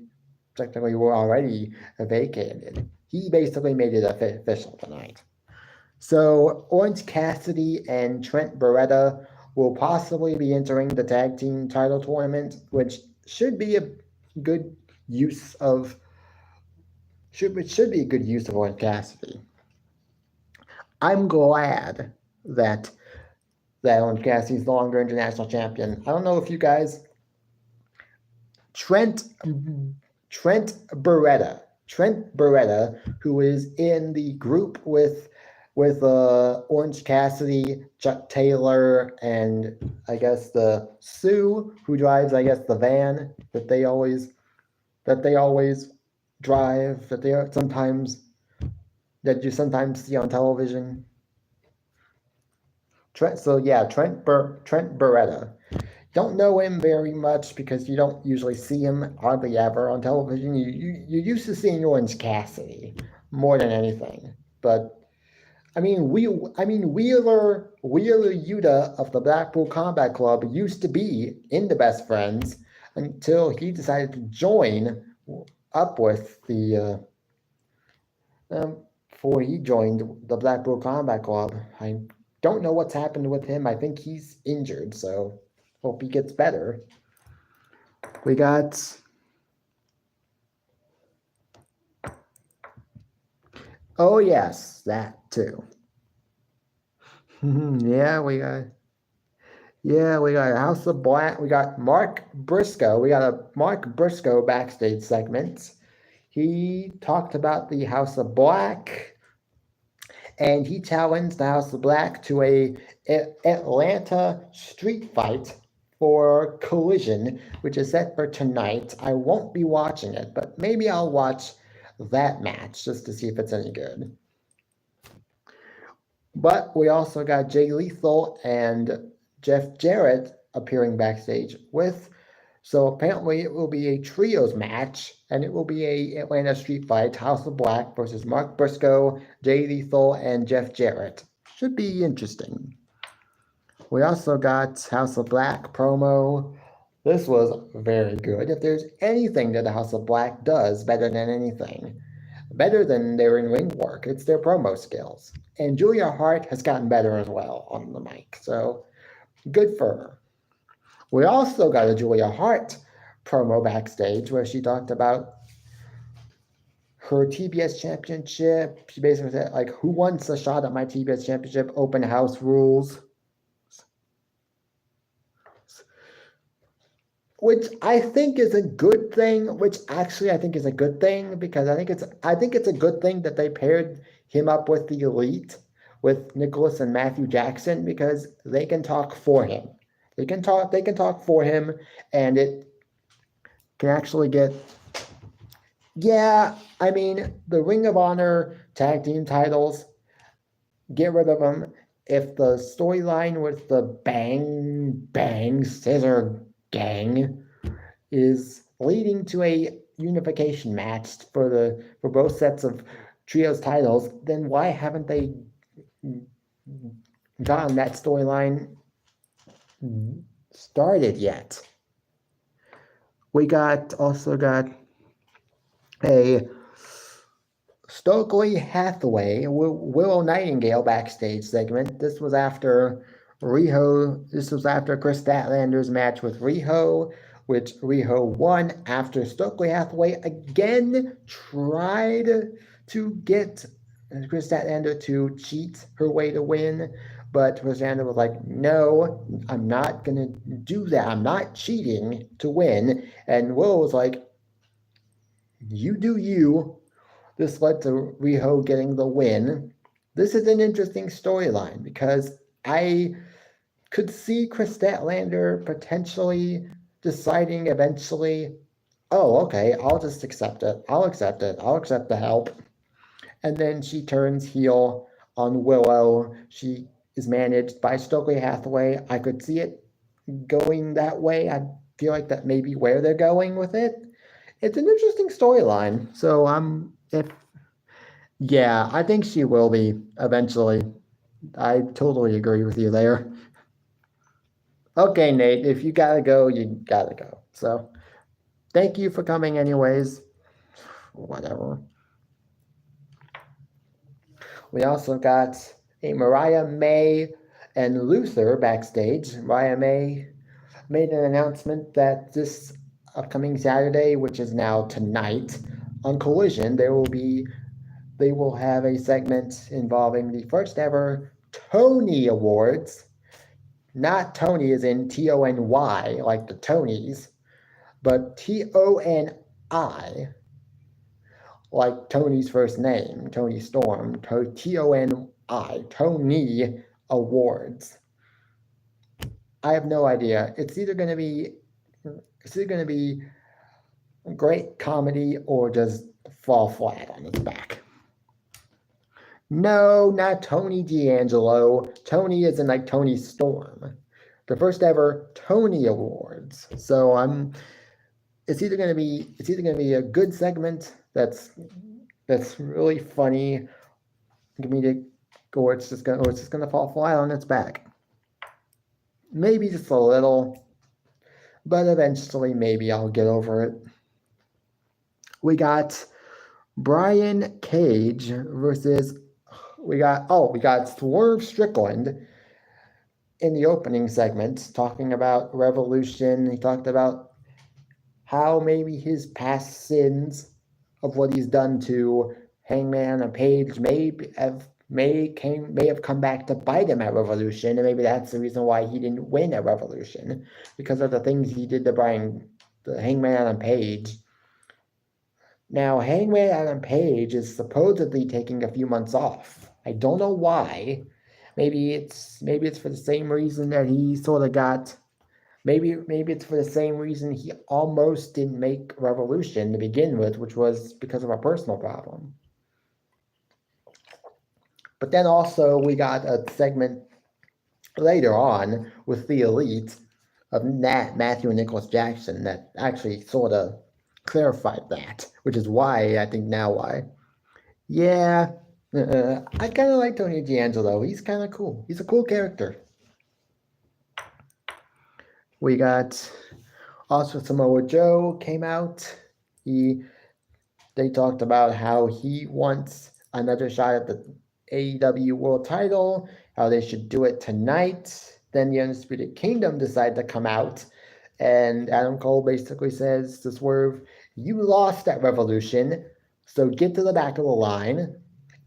technically were already vacated. He basically made it official tonight. So Orange Cassidy and Trent Beretta will possibly be entering the tag team title tournament, which should be a good use of Orange Cassidy. I'm glad that Orange Cassidy's no longer international champion. I don't know if you guys, Trent Beretta, who is in the group with Orange Cassidy, Chuck Taylor, and I guess the Sue, who drives, I guess, the van that they always drive, that you sometimes see on television. Trent Beretta. Don't know him very much because you don't usually see him hardly ever on television. You're used to seeing Orange Cassidy more than anything, but I mean, Wheeler Yuta of the Blackpool Combat Club used to be in the Best Friends until he decided to join up with the before he joined the Blackpool Combat Club. I don't know what's happened with him. I think he's injured, so hope he gets better. We got oh yes, that too. Yeah, we got House of Black. We got Mark Briscoe. We got a Mark Briscoe backstage segment. He talked about the House of Black, and he challenged the House of Black to a Atlanta street fight for Collision, which is set for tonight. I won't be watching it, but maybe I'll watch that match just to see if it's any good. But we also got Jay Lethal and Jeff Jarrett appearing backstage so apparently it will be a trios match, and it will be a Atlanta street fight, House of Black versus Mark Briscoe, Jay Lethal, and Jeff Jarrett. Should be interesting. We also got House of Black promo. This was very good. If there's anything that the House of Black does better than their in-ring work, it's their promo skills. And Julia Hart has gotten better as well on the mic, so good for her. We also got a Julia Hart promo backstage where she talked about her TBS championship. She basically said, like, who wants a shot at my TBS championship? Open house rules. Which I think is a good thing, which actually I think is a good thing, because I think it's a good thing that they paired him up with the Elite, with Nicholas and Matthew Jackson, because they can talk for him. They can talk for him, and it can actually get, yeah, I mean, the Ring of Honor tag team titles, get rid of them. If the storyline with the Bang Bang Scissor Gang is leading to a unification match for both sets of trios titles, then why haven't they gotten that storyline started yet? We also got a Stokely Hathaway, Willow Nightingale backstage segment. This was after Chris Statlander's match with Riho, which Riho won after Stokely Hathaway again tried to get Chris Statlander to cheat her way to win. But Chris Statlander was like, no, I'm not going to do that. I'm not cheating to win. And Willow was like, you do you. This led to Riho getting the win. This is an interesting storyline because I could see Chris Statlander potentially deciding eventually, oh, okay, I'll just accept it. I'll accept it. I'll accept the help. And then she turns heel on Willow. She is managed by Stokely Hathaway. I could see it going that way. I feel like that may be where they're going with it. It's an interesting storyline. So I think she will be eventually. I totally agree with you there. Okay, Nate, if you gotta go, you gotta go. So thank you for coming anyways. Whatever. We also got a Mariah May and Luther backstage. Mariah May made an announcement that this upcoming Saturday, which is now tonight, on Collision, they will have a segment involving the first ever Tony Awards. Not Tony as in Tony, like the Tonys, but Toni, like Tony's first name, Toni Storm, Toni, Tony Awards. I have no idea. It's either going to be great comedy or just fall flat on its back. No, not Tony D'Angelo. Tony isn't like Toni Storm. The first ever Tony Awards. So it's either gonna be a good segment that's really funny, comedic, or it's just gonna fall flat on its back. Maybe just a little, but eventually maybe I'll get over it. We got Brian Cage versus we got Swerve Strickland in the opening segment talking about Revolution. He talked about how maybe his past sins of what he's done to Hangman and Page may have come back to bite him at Revolution, and maybe that's the reason why he didn't win at Revolution, because of the things he did to the Hangman and Page. Now, Hangman Adam Page is supposedly taking a few months off. I don't know why. Maybe it's for the same reason that he sort of got. Maybe it's for the same reason he almost didn't make Revolution to begin with, which was because of a personal problem. But then also we got a segment later on with the Elite of Matthew and Nicholas Jackson that actually sort of clarified that, which is why I think now why. Yeah, I kind of like Tony D'Angelo. He's kind of cool. He's a cool character. We got also Samoa Joe came out. They talked about how he wants another shot at the AEW World Title, how they should do it tonight. then the Undisputed Kingdom decide to come out, and Adam Cole basically says to Swerve, "You lost at Revolution, so get to the back of the line.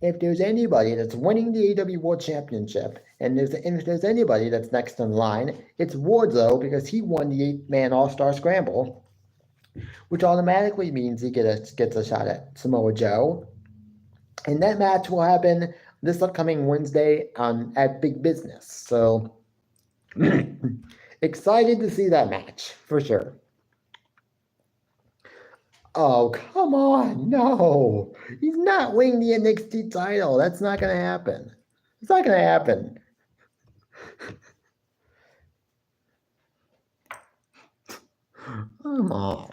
If there's anybody that's winning the AEW World Championship, and if there's anybody that's next in line, it's Wardlow because he won the 8-man All-Star Scramble, which automatically means he gets a shot at Samoa Joe. And that match will happen this upcoming Wednesday at Big Business. So excited to see that match for sure." Oh, come on. No. He's not winning the NXT title. That's not going to happen. It's not going to happen. Come on.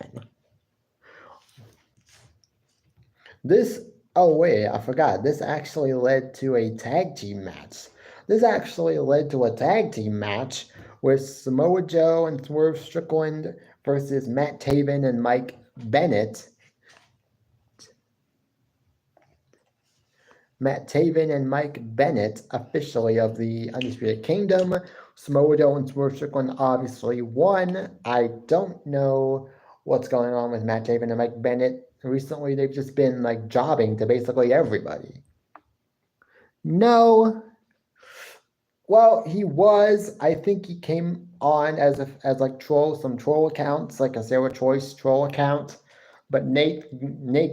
Oh wait, I forgot. This actually led to a tag team match. This actually led to a tag team match with Samoa Joe and Swerve Strickland versus Matt Taven and Mike Bennett. Matt Taven and Mike Bennett, officially of the Undisputed Kingdom. Samoa Joe and Swerve Strickland obviously won. I don't know what's going on with Matt Taven and Mike Bennett. Recently, they've just been like jobbing to basically everybody. No. Well, he was. I think he came on as like some troll accounts, like a Sarah Choice troll account. But Nate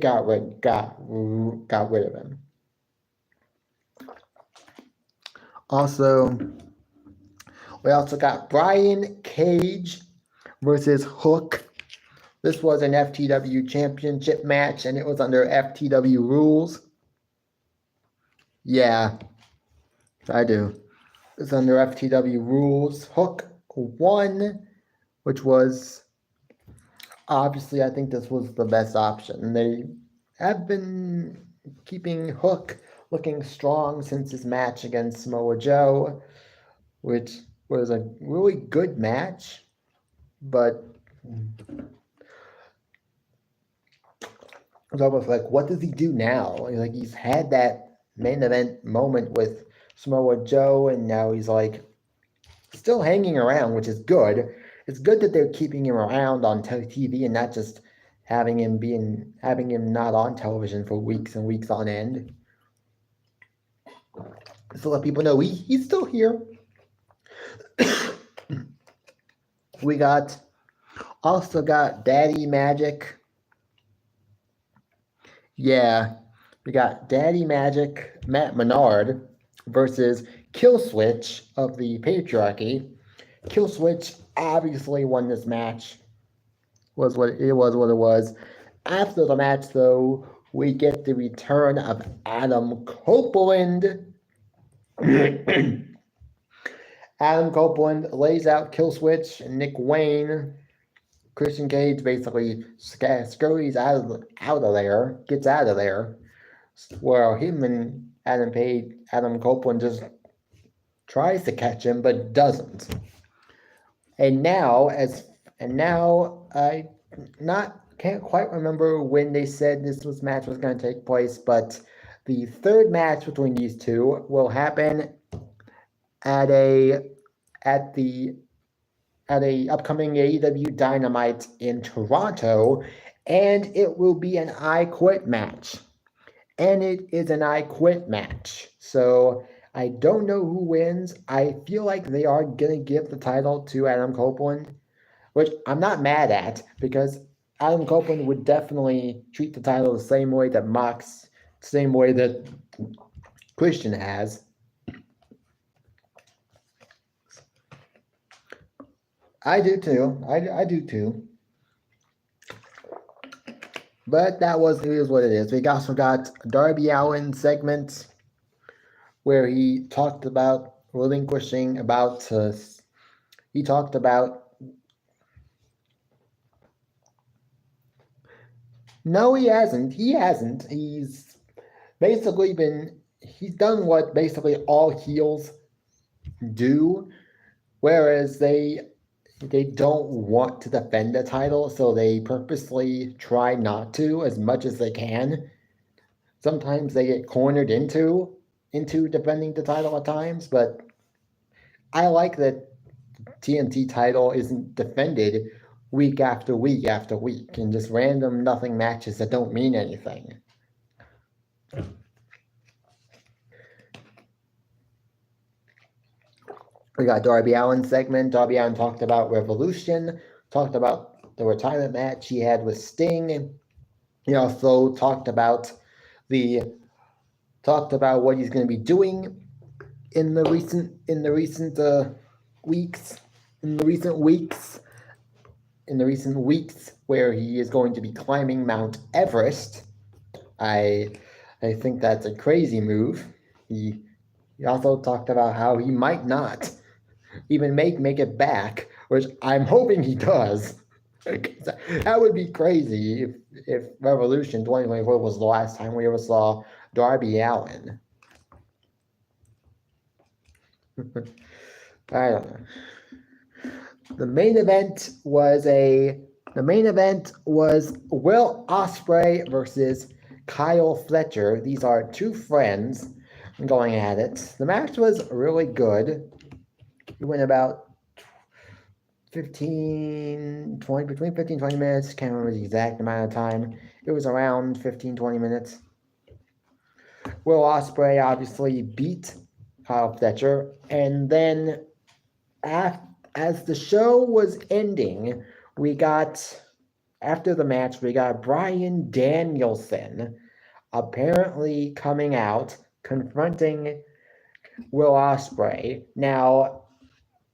got rid of him. Also, we also got Brian Cage versus Hook. This was an FTW championship match, and it was under FTW rules. Yeah, I do. It's under FTW rules. Hook won, which was obviously, I think this was the best option. They have been keeping Hook looking strong since his match against Samoa Joe, which was a really good match, but it's almost like, what does he do now? Like, he's had that main event moment with Samoa Joe, and now he's like still hanging around, which is good. It's good that they're keeping him around on TV and not just having him not on television for weeks and weeks on end. So let people know he's still here. We also got Daddy Magic. Yeah, we got Daddy Magic, Matt Menard versus Killswitch of the Patriarchy. Killswitch obviously won this match. Was what it was. After the match, though, we get the return of Adam Copeland. Adam Copeland lays out Killswitch and Nick Wayne. Christian Cage basically scurries out of there, gets out of there. Well, him and Adam Copeland just tries to catch him, but doesn't. And now I can't quite remember when they said this match was going to take place, but the third match between these two will happen at the upcoming AEW Dynamite in Toronto, and it will be an I Quit match. And it is an I Quit match. So I don't know who wins. I feel like they are going to give the title to Adam Copeland, which I'm not mad at, because Adam Copeland would definitely treat the title the same way that Christian has. I do too. I do too. But it is what it is. We also got Darby Allin segment where he talked about relinquishing he talked about. No, he hasn't. He's done what basically all heels do, whereas they don't want to defend the title, so they purposely try not to as much as they can. Sometimes they get cornered into defending the title at times, but I like that TNT title isn't defended week after week after week and just random nothing matches that don't mean anything. We got Darby Allin segment. Darby Allin talked about Revolution, talked about the retirement match he had with Sting. He also talked about what he's going to be doing in the recent weeks where he is going to be climbing Mount Everest. I think that's a crazy move. He also talked about how he might not even make it back, which I'm hoping he does. That would be crazy if Revolution 2024 was the last time we ever saw Darby Allin. I don't know. The main event was Will Ospreay versus Kyle Fletcher. These are two friends going at it. The match was really good. It went about between 15-20 minutes. Can't remember the exact amount of time. It was around 15-20 minutes. Will Ospreay obviously beat Kyle Fletcher, and then as the show was ending, after the match, we got Bryan Danielson apparently coming out, confronting Will Ospreay. Now,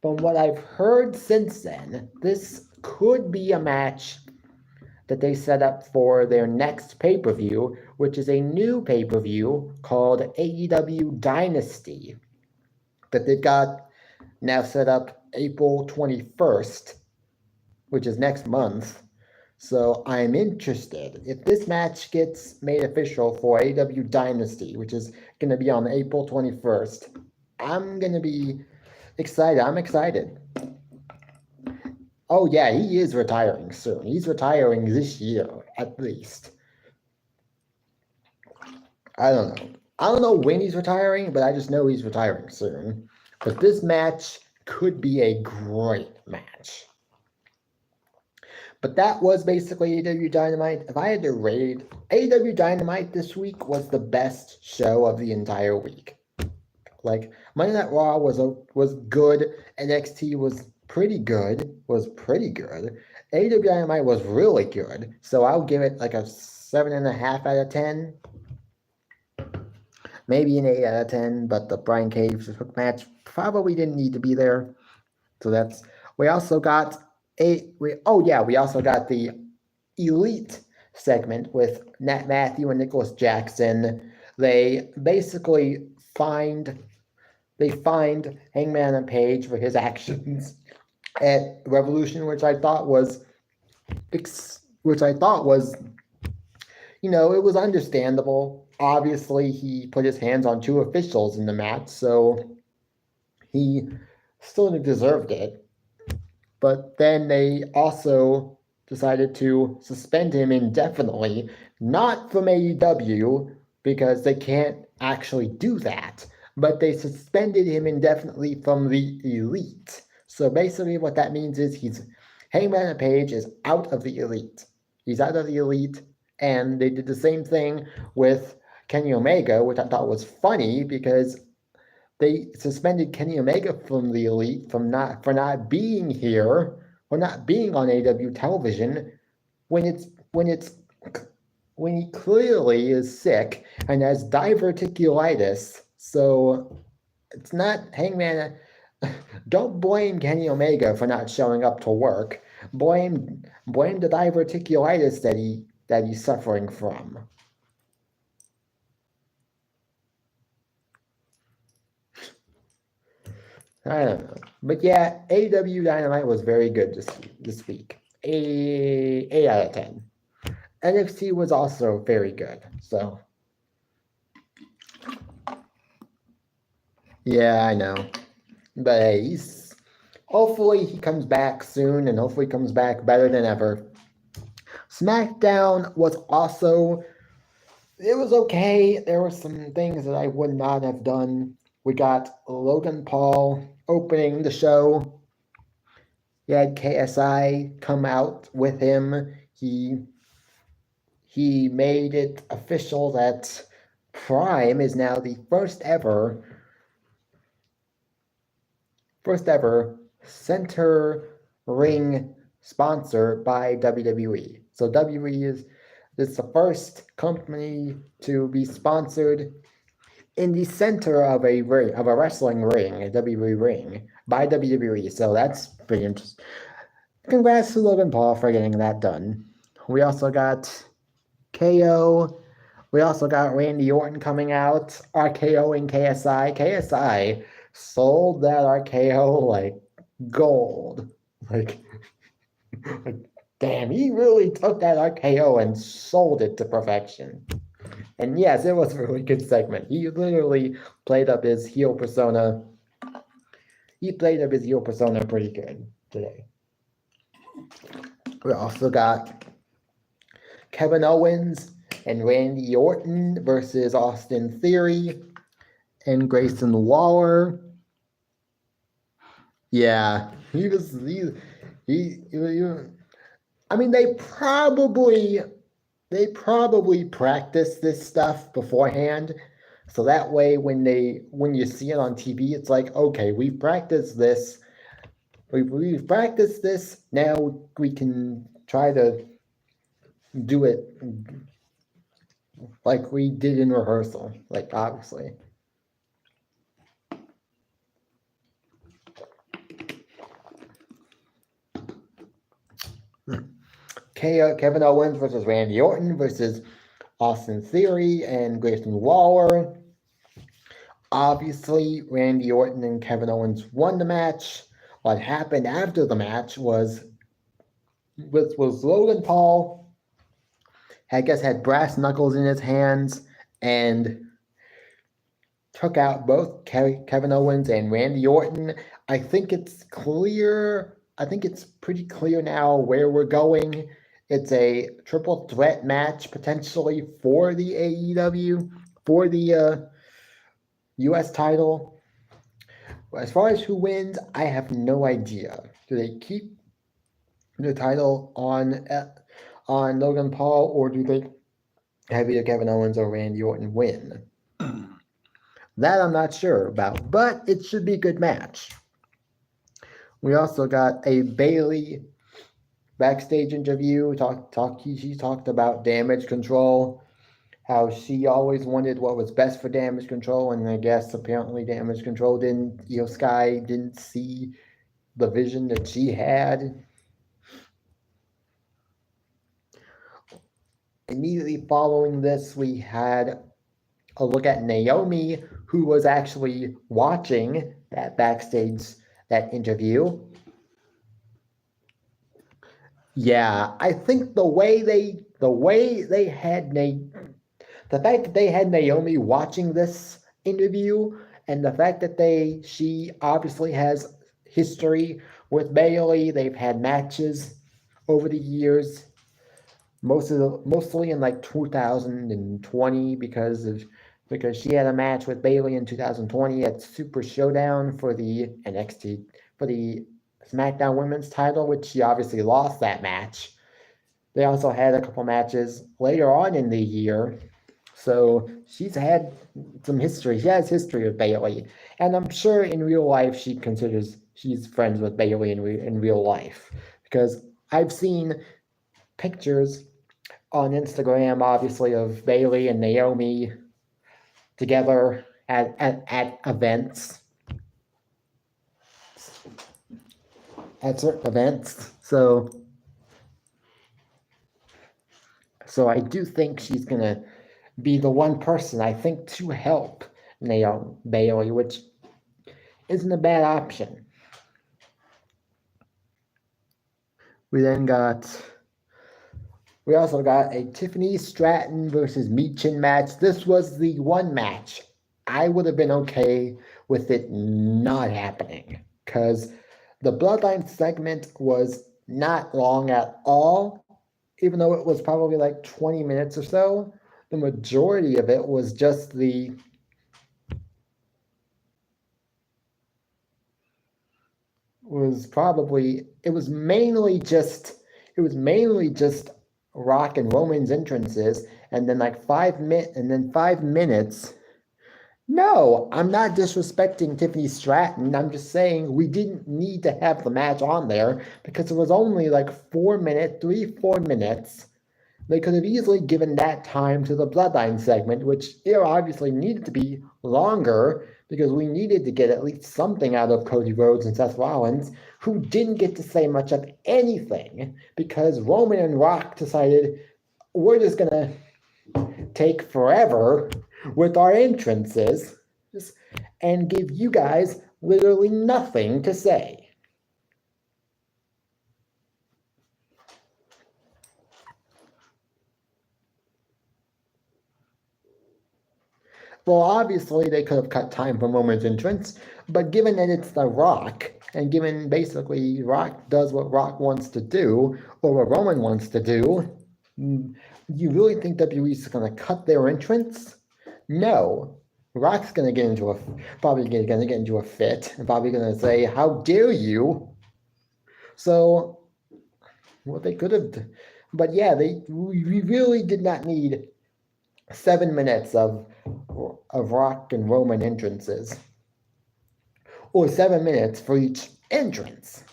from what I've heard since then, this could be a match that they set up for their next pay-per-view, which is a new pay-per-view called AEW Dynasty that they've got now set up April 21st, which is next month. So I'm interested. If this match gets made official for AEW Dynasty, which is going to be on April 21st, I'm going to be excited. I'm excited. Oh yeah, he is retiring soon. He's retiring this year, at least. I don't know. I don't know when he's retiring, but I just know he's retiring soon. But this match could be a great match. But that was basically AEW Dynamite. If I had to rate, AEW Dynamite this week was the best show of the entire week. Like, Monday Night Raw was good. NXT was pretty good. AEW Dynamite was really good. So I'll give it like a 7.5 out of 10. Maybe an 8 out of 10, but the Brian Cage match probably didn't need to be there. So we also got the Elite segment with Nat Matthew and Nicholas Jackson. They basically find Hangman Page for his actions at Revolution, which I thought was, it was understandable. Obviously, he put his hands on two officials in the match, so he still deserved it. But then they also decided to suspend him indefinitely, not from AEW, because they can't actually do that, but they suspended him indefinitely from the Elite. So basically what that means is Hangman Page is out of the Elite. He's out of the Elite, and they did the same thing with Kenny Omega, which I thought was funny because they suspended Kenny Omega from the Elite for not being here, or not being on AEW television when he clearly is sick and has diverticulitis. So it's not Hangman. Don't blame Kenny Omega for not showing up to work. Blame the diverticulitis that he's suffering from. I don't know. But yeah, AEW Dynamite was very good this week. 8 out of 10. NXT was also very good. So yeah, I know. But hey, hopefully he comes back soon, and hopefully comes back better than ever. SmackDown was also, it was okay. There were some things that I would not have done We got Logan Paul opening the show. He had KSI come out with him. He made it official that Prime is now the first ever center ring sponsor by WWE. So WWE is the first company to be sponsored in the center of a wrestling ring, a WWE ring by WWE. So that's pretty interesting. Congrats to Logan Paul for getting that done. We also got KO. We also got Randy Orton coming out, RKOing KSI. KSI sold that RKO like gold. Like damn, he really took that RKO and sold it to perfection. And yes, it was a really good segment. He literally played up his heel persona. He played up his heel persona pretty good today. We also got Kevin Owens and Randy Orton versus Austin Theory and Grayson Waller. Yeah, he I mean, they probably practice this stuff beforehand, so that way when you see it on TV, it's like, okay, we've practiced this. We've practiced this. Now we can try to do it like we did in rehearsal, like obviously. Kevin Owens versus Randy Orton versus Austin Theory and Grayson Waller. Obviously, Randy Orton and Kevin Owens won the match. What happened after the match was Logan Paul, I guess, had brass knuckles in his hands and took out both Kevin Owens and Randy Orton. I think it's clear. I think it's pretty clear now where we're going. It's a triple threat match potentially for the AEW, for the US title. As far as who wins, I have no idea. Do they keep the title on Logan Paul, or do they have either Kevin Owens or Randy Orton win? That I'm not sure about, but it should be a good match. We also got a Bayley backstage interview. She talked about Damage Control, how she always wanted what was best for Damage Control, and I guess apparently Damage Control Sky didn't see the vision that she had. Immediately following this, we had a look at Naomi, who was actually watching that interview. Yeah, I think the fact that they had Naomi watching this interview, and the fact that she obviously has history with Bayley. They've had matches over the years, mostly in like 2020 because she had a match with Bayley in 2020 at Super Showdown for the SmackDown Women's title, which she obviously lost that match. They also had a couple matches later on in the year. So she's had some history. She has history with Bayley. And I'm sure in real life she's friends with Bayley in real life. Because I've seen pictures on Instagram, obviously, of Bayley and Naomi together at events. At certain events. So I do think she's going to be the one person, I think, to help Naomi Bayley, which isn't a bad option. We also got a Tiffany Stratton versus Michin match. This was the one match I would have been okay with it not happening, because the Bloodline segment was not long at all, even though it was probably like 20 minutes or so. The majority of it was just the was mainly just Rock and Roman's entrances, and then like 5 minutes. No, I'm not disrespecting Tiffany Stratton. I'm just saying we didn't need to have the match on there because it was only like 4 minutes, 4 minutes. They could have easily given that time to the Bloodline segment, which it obviously needed to be longer because we needed to get at least something out of Cody Rhodes and Seth Rollins, who didn't get to say much of anything because Roman and Rock decided we're just going to take forever with our entrances and give you guys literally nothing to say. Well, obviously they could have cut time from Roman's entrance, but given that it's The Rock, and given basically Rock does what Rock wants to do, or what Roman wants to do, you really think WWE is going to cut their entrance? No. Rock's going to get into probably going to get into a fit, and probably going to say, "How dare you?" So, what they could have, but yeah, we really did not need 7 minutes of Rock and Roman entrances, or 7 minutes for each entrance.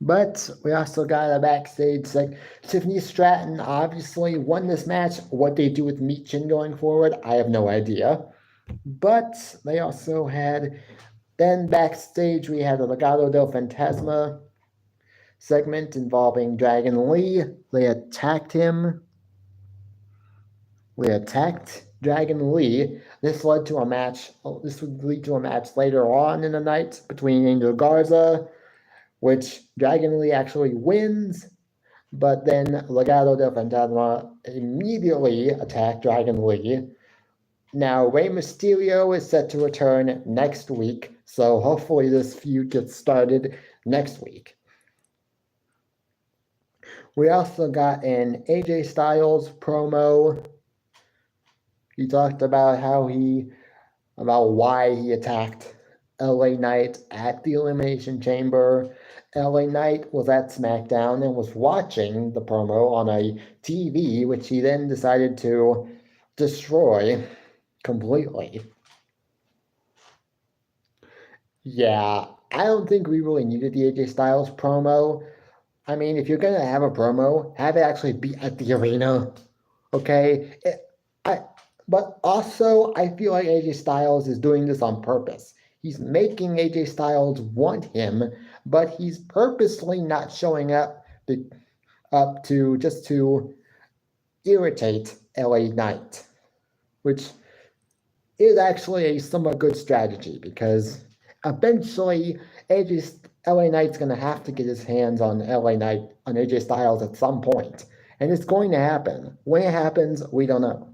But we also got a backstage like Tiffany Stratton obviously won this match. What they do with Michin going forward, I have no idea. But they also had, then backstage we had the Legado del Fantasma segment involving Dragon Lee. They attacked him. We attacked Dragon Lee. This led to a match. This would lead to a match later on in the night between Angel Garza, which Dragon Lee actually wins, but then Legado del Fantasma immediately attacked Dragon Lee. Now, Rey Mysterio is set to return next week, so hopefully this feud gets started next week. We also got an AJ Styles promo. He talked about about why he attacked LA Knight at the Elimination Chamber. LA Knight was at SmackDown and was watching the promo on a TV, which he then decided to destroy completely. Yeah, I don't think we really needed the AJ Styles promo. I mean, if you're going to have a promo, have it actually be at the arena, okay? But also, I feel like AJ Styles is doing this on purpose. He's making AJ Styles want him, but he's purposely not showing up to irritate LA Knight, which is actually a somewhat good strategy because eventually LA Knight's going to have to get his hands on AJ Styles at some point, and it's going to happen. When it happens, we don't know.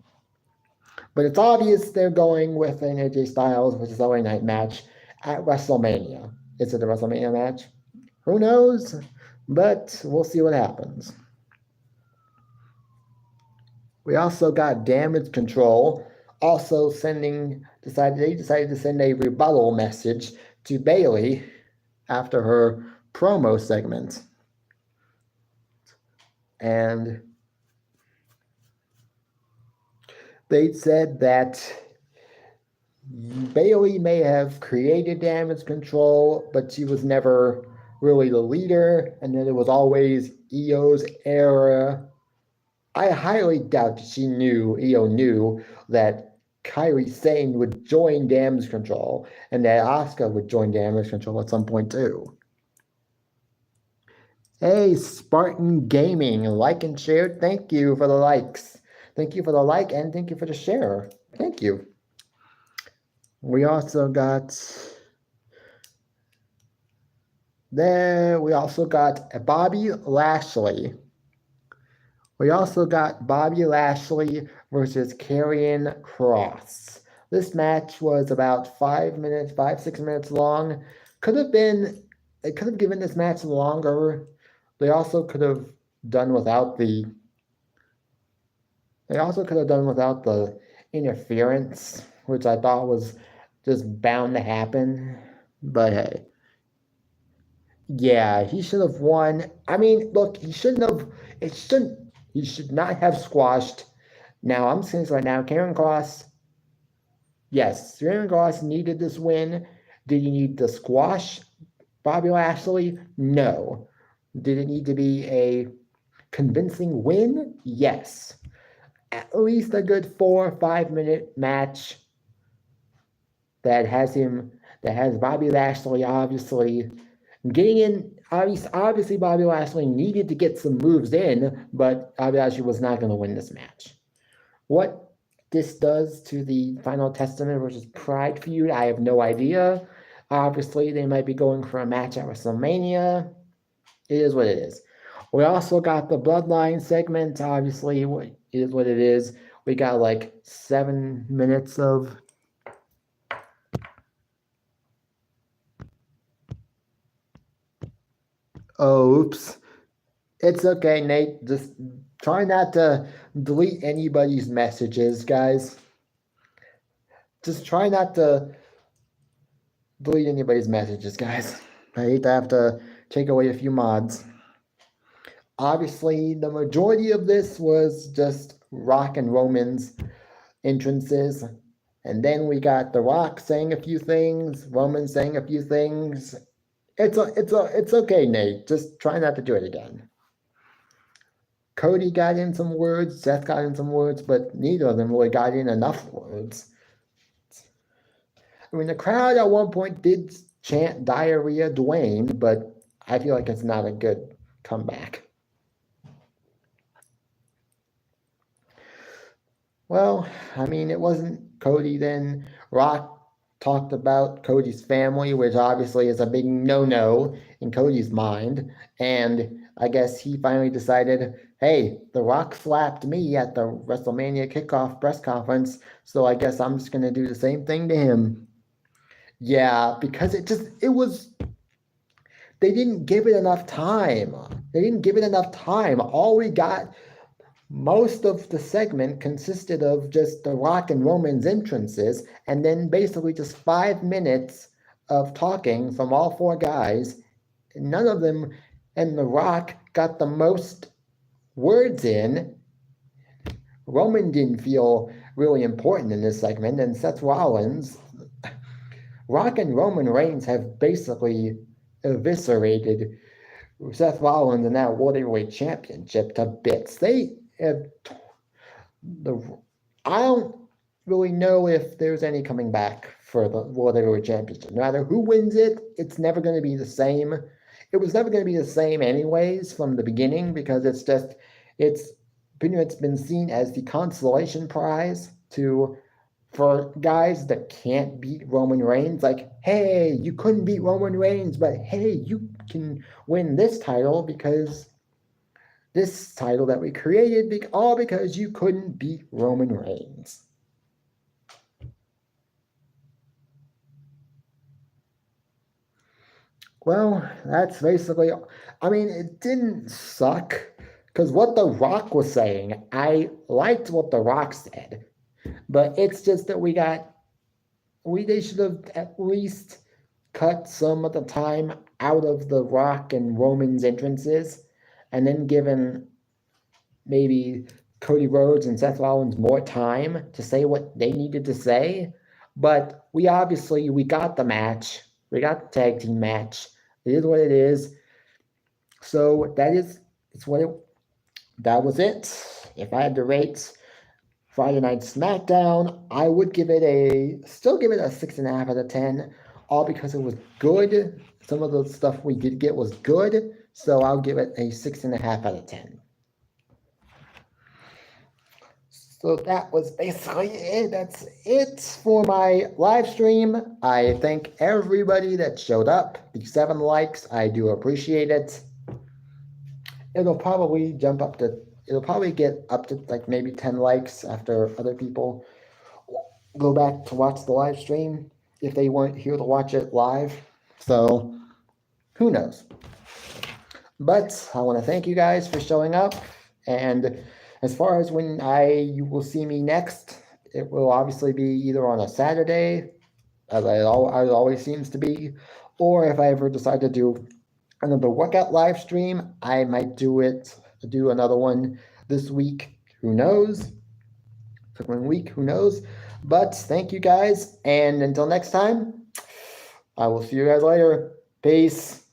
But it's obvious they're going with an AJ Styles versus LA Knight match at WrestleMania. Is it a WrestleMania match? Who knows? But we'll see what happens. We also got Damage Control. Also decided to send a rebuttal message to Bayley after her promo segment. And they said that Bayley may have created Damage Control, but she was never really the leader, and that it was always Io's era. I highly doubt Io knew that Kairi Sane would join Damage Control, and that Asuka would join Damage Control at some point too. Hey, Spartan Gaming, like and share. Thank you for the likes. Thank you for the like, and thank you for the share. Thank you. We also got Bobby Lashley. We also got Bobby Lashley versus Karrion Kross. This match was about 6 minutes long. They could have given this match longer. They also could have done without the interference, which I thought was just bound to happen. But hey, yeah, he should have won. I mean, look, he shouldn't have. It shouldn't. He should not have squashed. Now I'm saying this right now. Karen Cross. Yes, Karen Cross needed this win. Did he need to squash Bobby Lashley? No. Did it need to be a convincing win? Yes. At least a good 4 or 5 minute match that has Bobby Lashley obviously getting in. Obviously, Bobby Lashley needed to get some moves in, but Bobby Lashley was not going to win this match. What this does to the Final Testament versus Pride feud, I have no idea. Obviously, they might be going for a match at WrestleMania. It is what it is. We also got the Bloodline segment. Obviously, it is what it is. We got like 7 minutes of oops. It's okay, Nate. Just try not to delete anybody's messages, guys. Just try not to delete anybody's messages, guys. I hate to have to take away a few mods. Obviously, the majority of this was just Rock and Roman's entrances. And then we got The Rock saying a few things, Roman saying a few things. It's okay, Nate. Just try not to do it again. Cody got in some words, Seth got in some words, but neither of them really got in enough words. I mean, the crowd at one point did chant Diarrhea Dwayne, but I feel like it's not a good comeback. Well, I mean, it wasn't Cody then. Rock talked about Cody's family, which obviously is a big no-no in Cody's mind. And I guess he finally decided, hey, The Rock slapped me at the WrestleMania kickoff press conference, so I guess I'm just going to do the same thing to him. Yeah, because they didn't give it enough time. All we got, most of the segment consisted of just The Rock and Roman's entrances, and then basically just 5 minutes of talking from all four guys. None of them, and The Rock got the most words in. Roman didn't feel really important in this segment, and Seth Rollins. Rock and Roman Reigns have basically eviscerated Seth Rollins in that World Heavyweight Championship to bits. They have I don't really know if there's any coming back for the World Heavyweight Championship. No matter who wins it, it's never going to be the same. It was never going to be the same anyways from the beginning, because it's been seen as the consolation prize for guys that can't beat Roman Reigns. Like, hey, you couldn't beat Roman Reigns, but hey, you can win this title because this title that we created, all because you couldn't beat Roman Reigns. Well, that's basically, I mean, it didn't suck, because what The Rock was saying, I liked what The Rock said, but it's just that they should have at least cut some of the time out of The Rock and Roman's entrances, and then given maybe Cody Rhodes and Seth Rollins more time to say what they needed to say. But we got the match. We got the tag team match. It is what it is. So that was it. If I had to rate Friday Night SmackDown, I would still give it a 6.5 out of 10, all because it was good. Some of the stuff we did get was good, so I'll give it a 6.5 out of 10. So that was basically it. That's it for my live stream. I thank everybody that showed up. The 7 likes, I do appreciate it. It'll probably get up to like maybe 10 likes after other people go back to watch the live stream if they weren't here to watch it live. So who knows? But I want to thank you guys for showing up. And as far as when you will see me next, it will obviously be either on a Saturday as it always seems to be. Or if I ever decide to do another workout live stream, I might do another one this week. Who knows? Following week, who knows? But thank you guys, and until next time, I will see you guys later. Peace.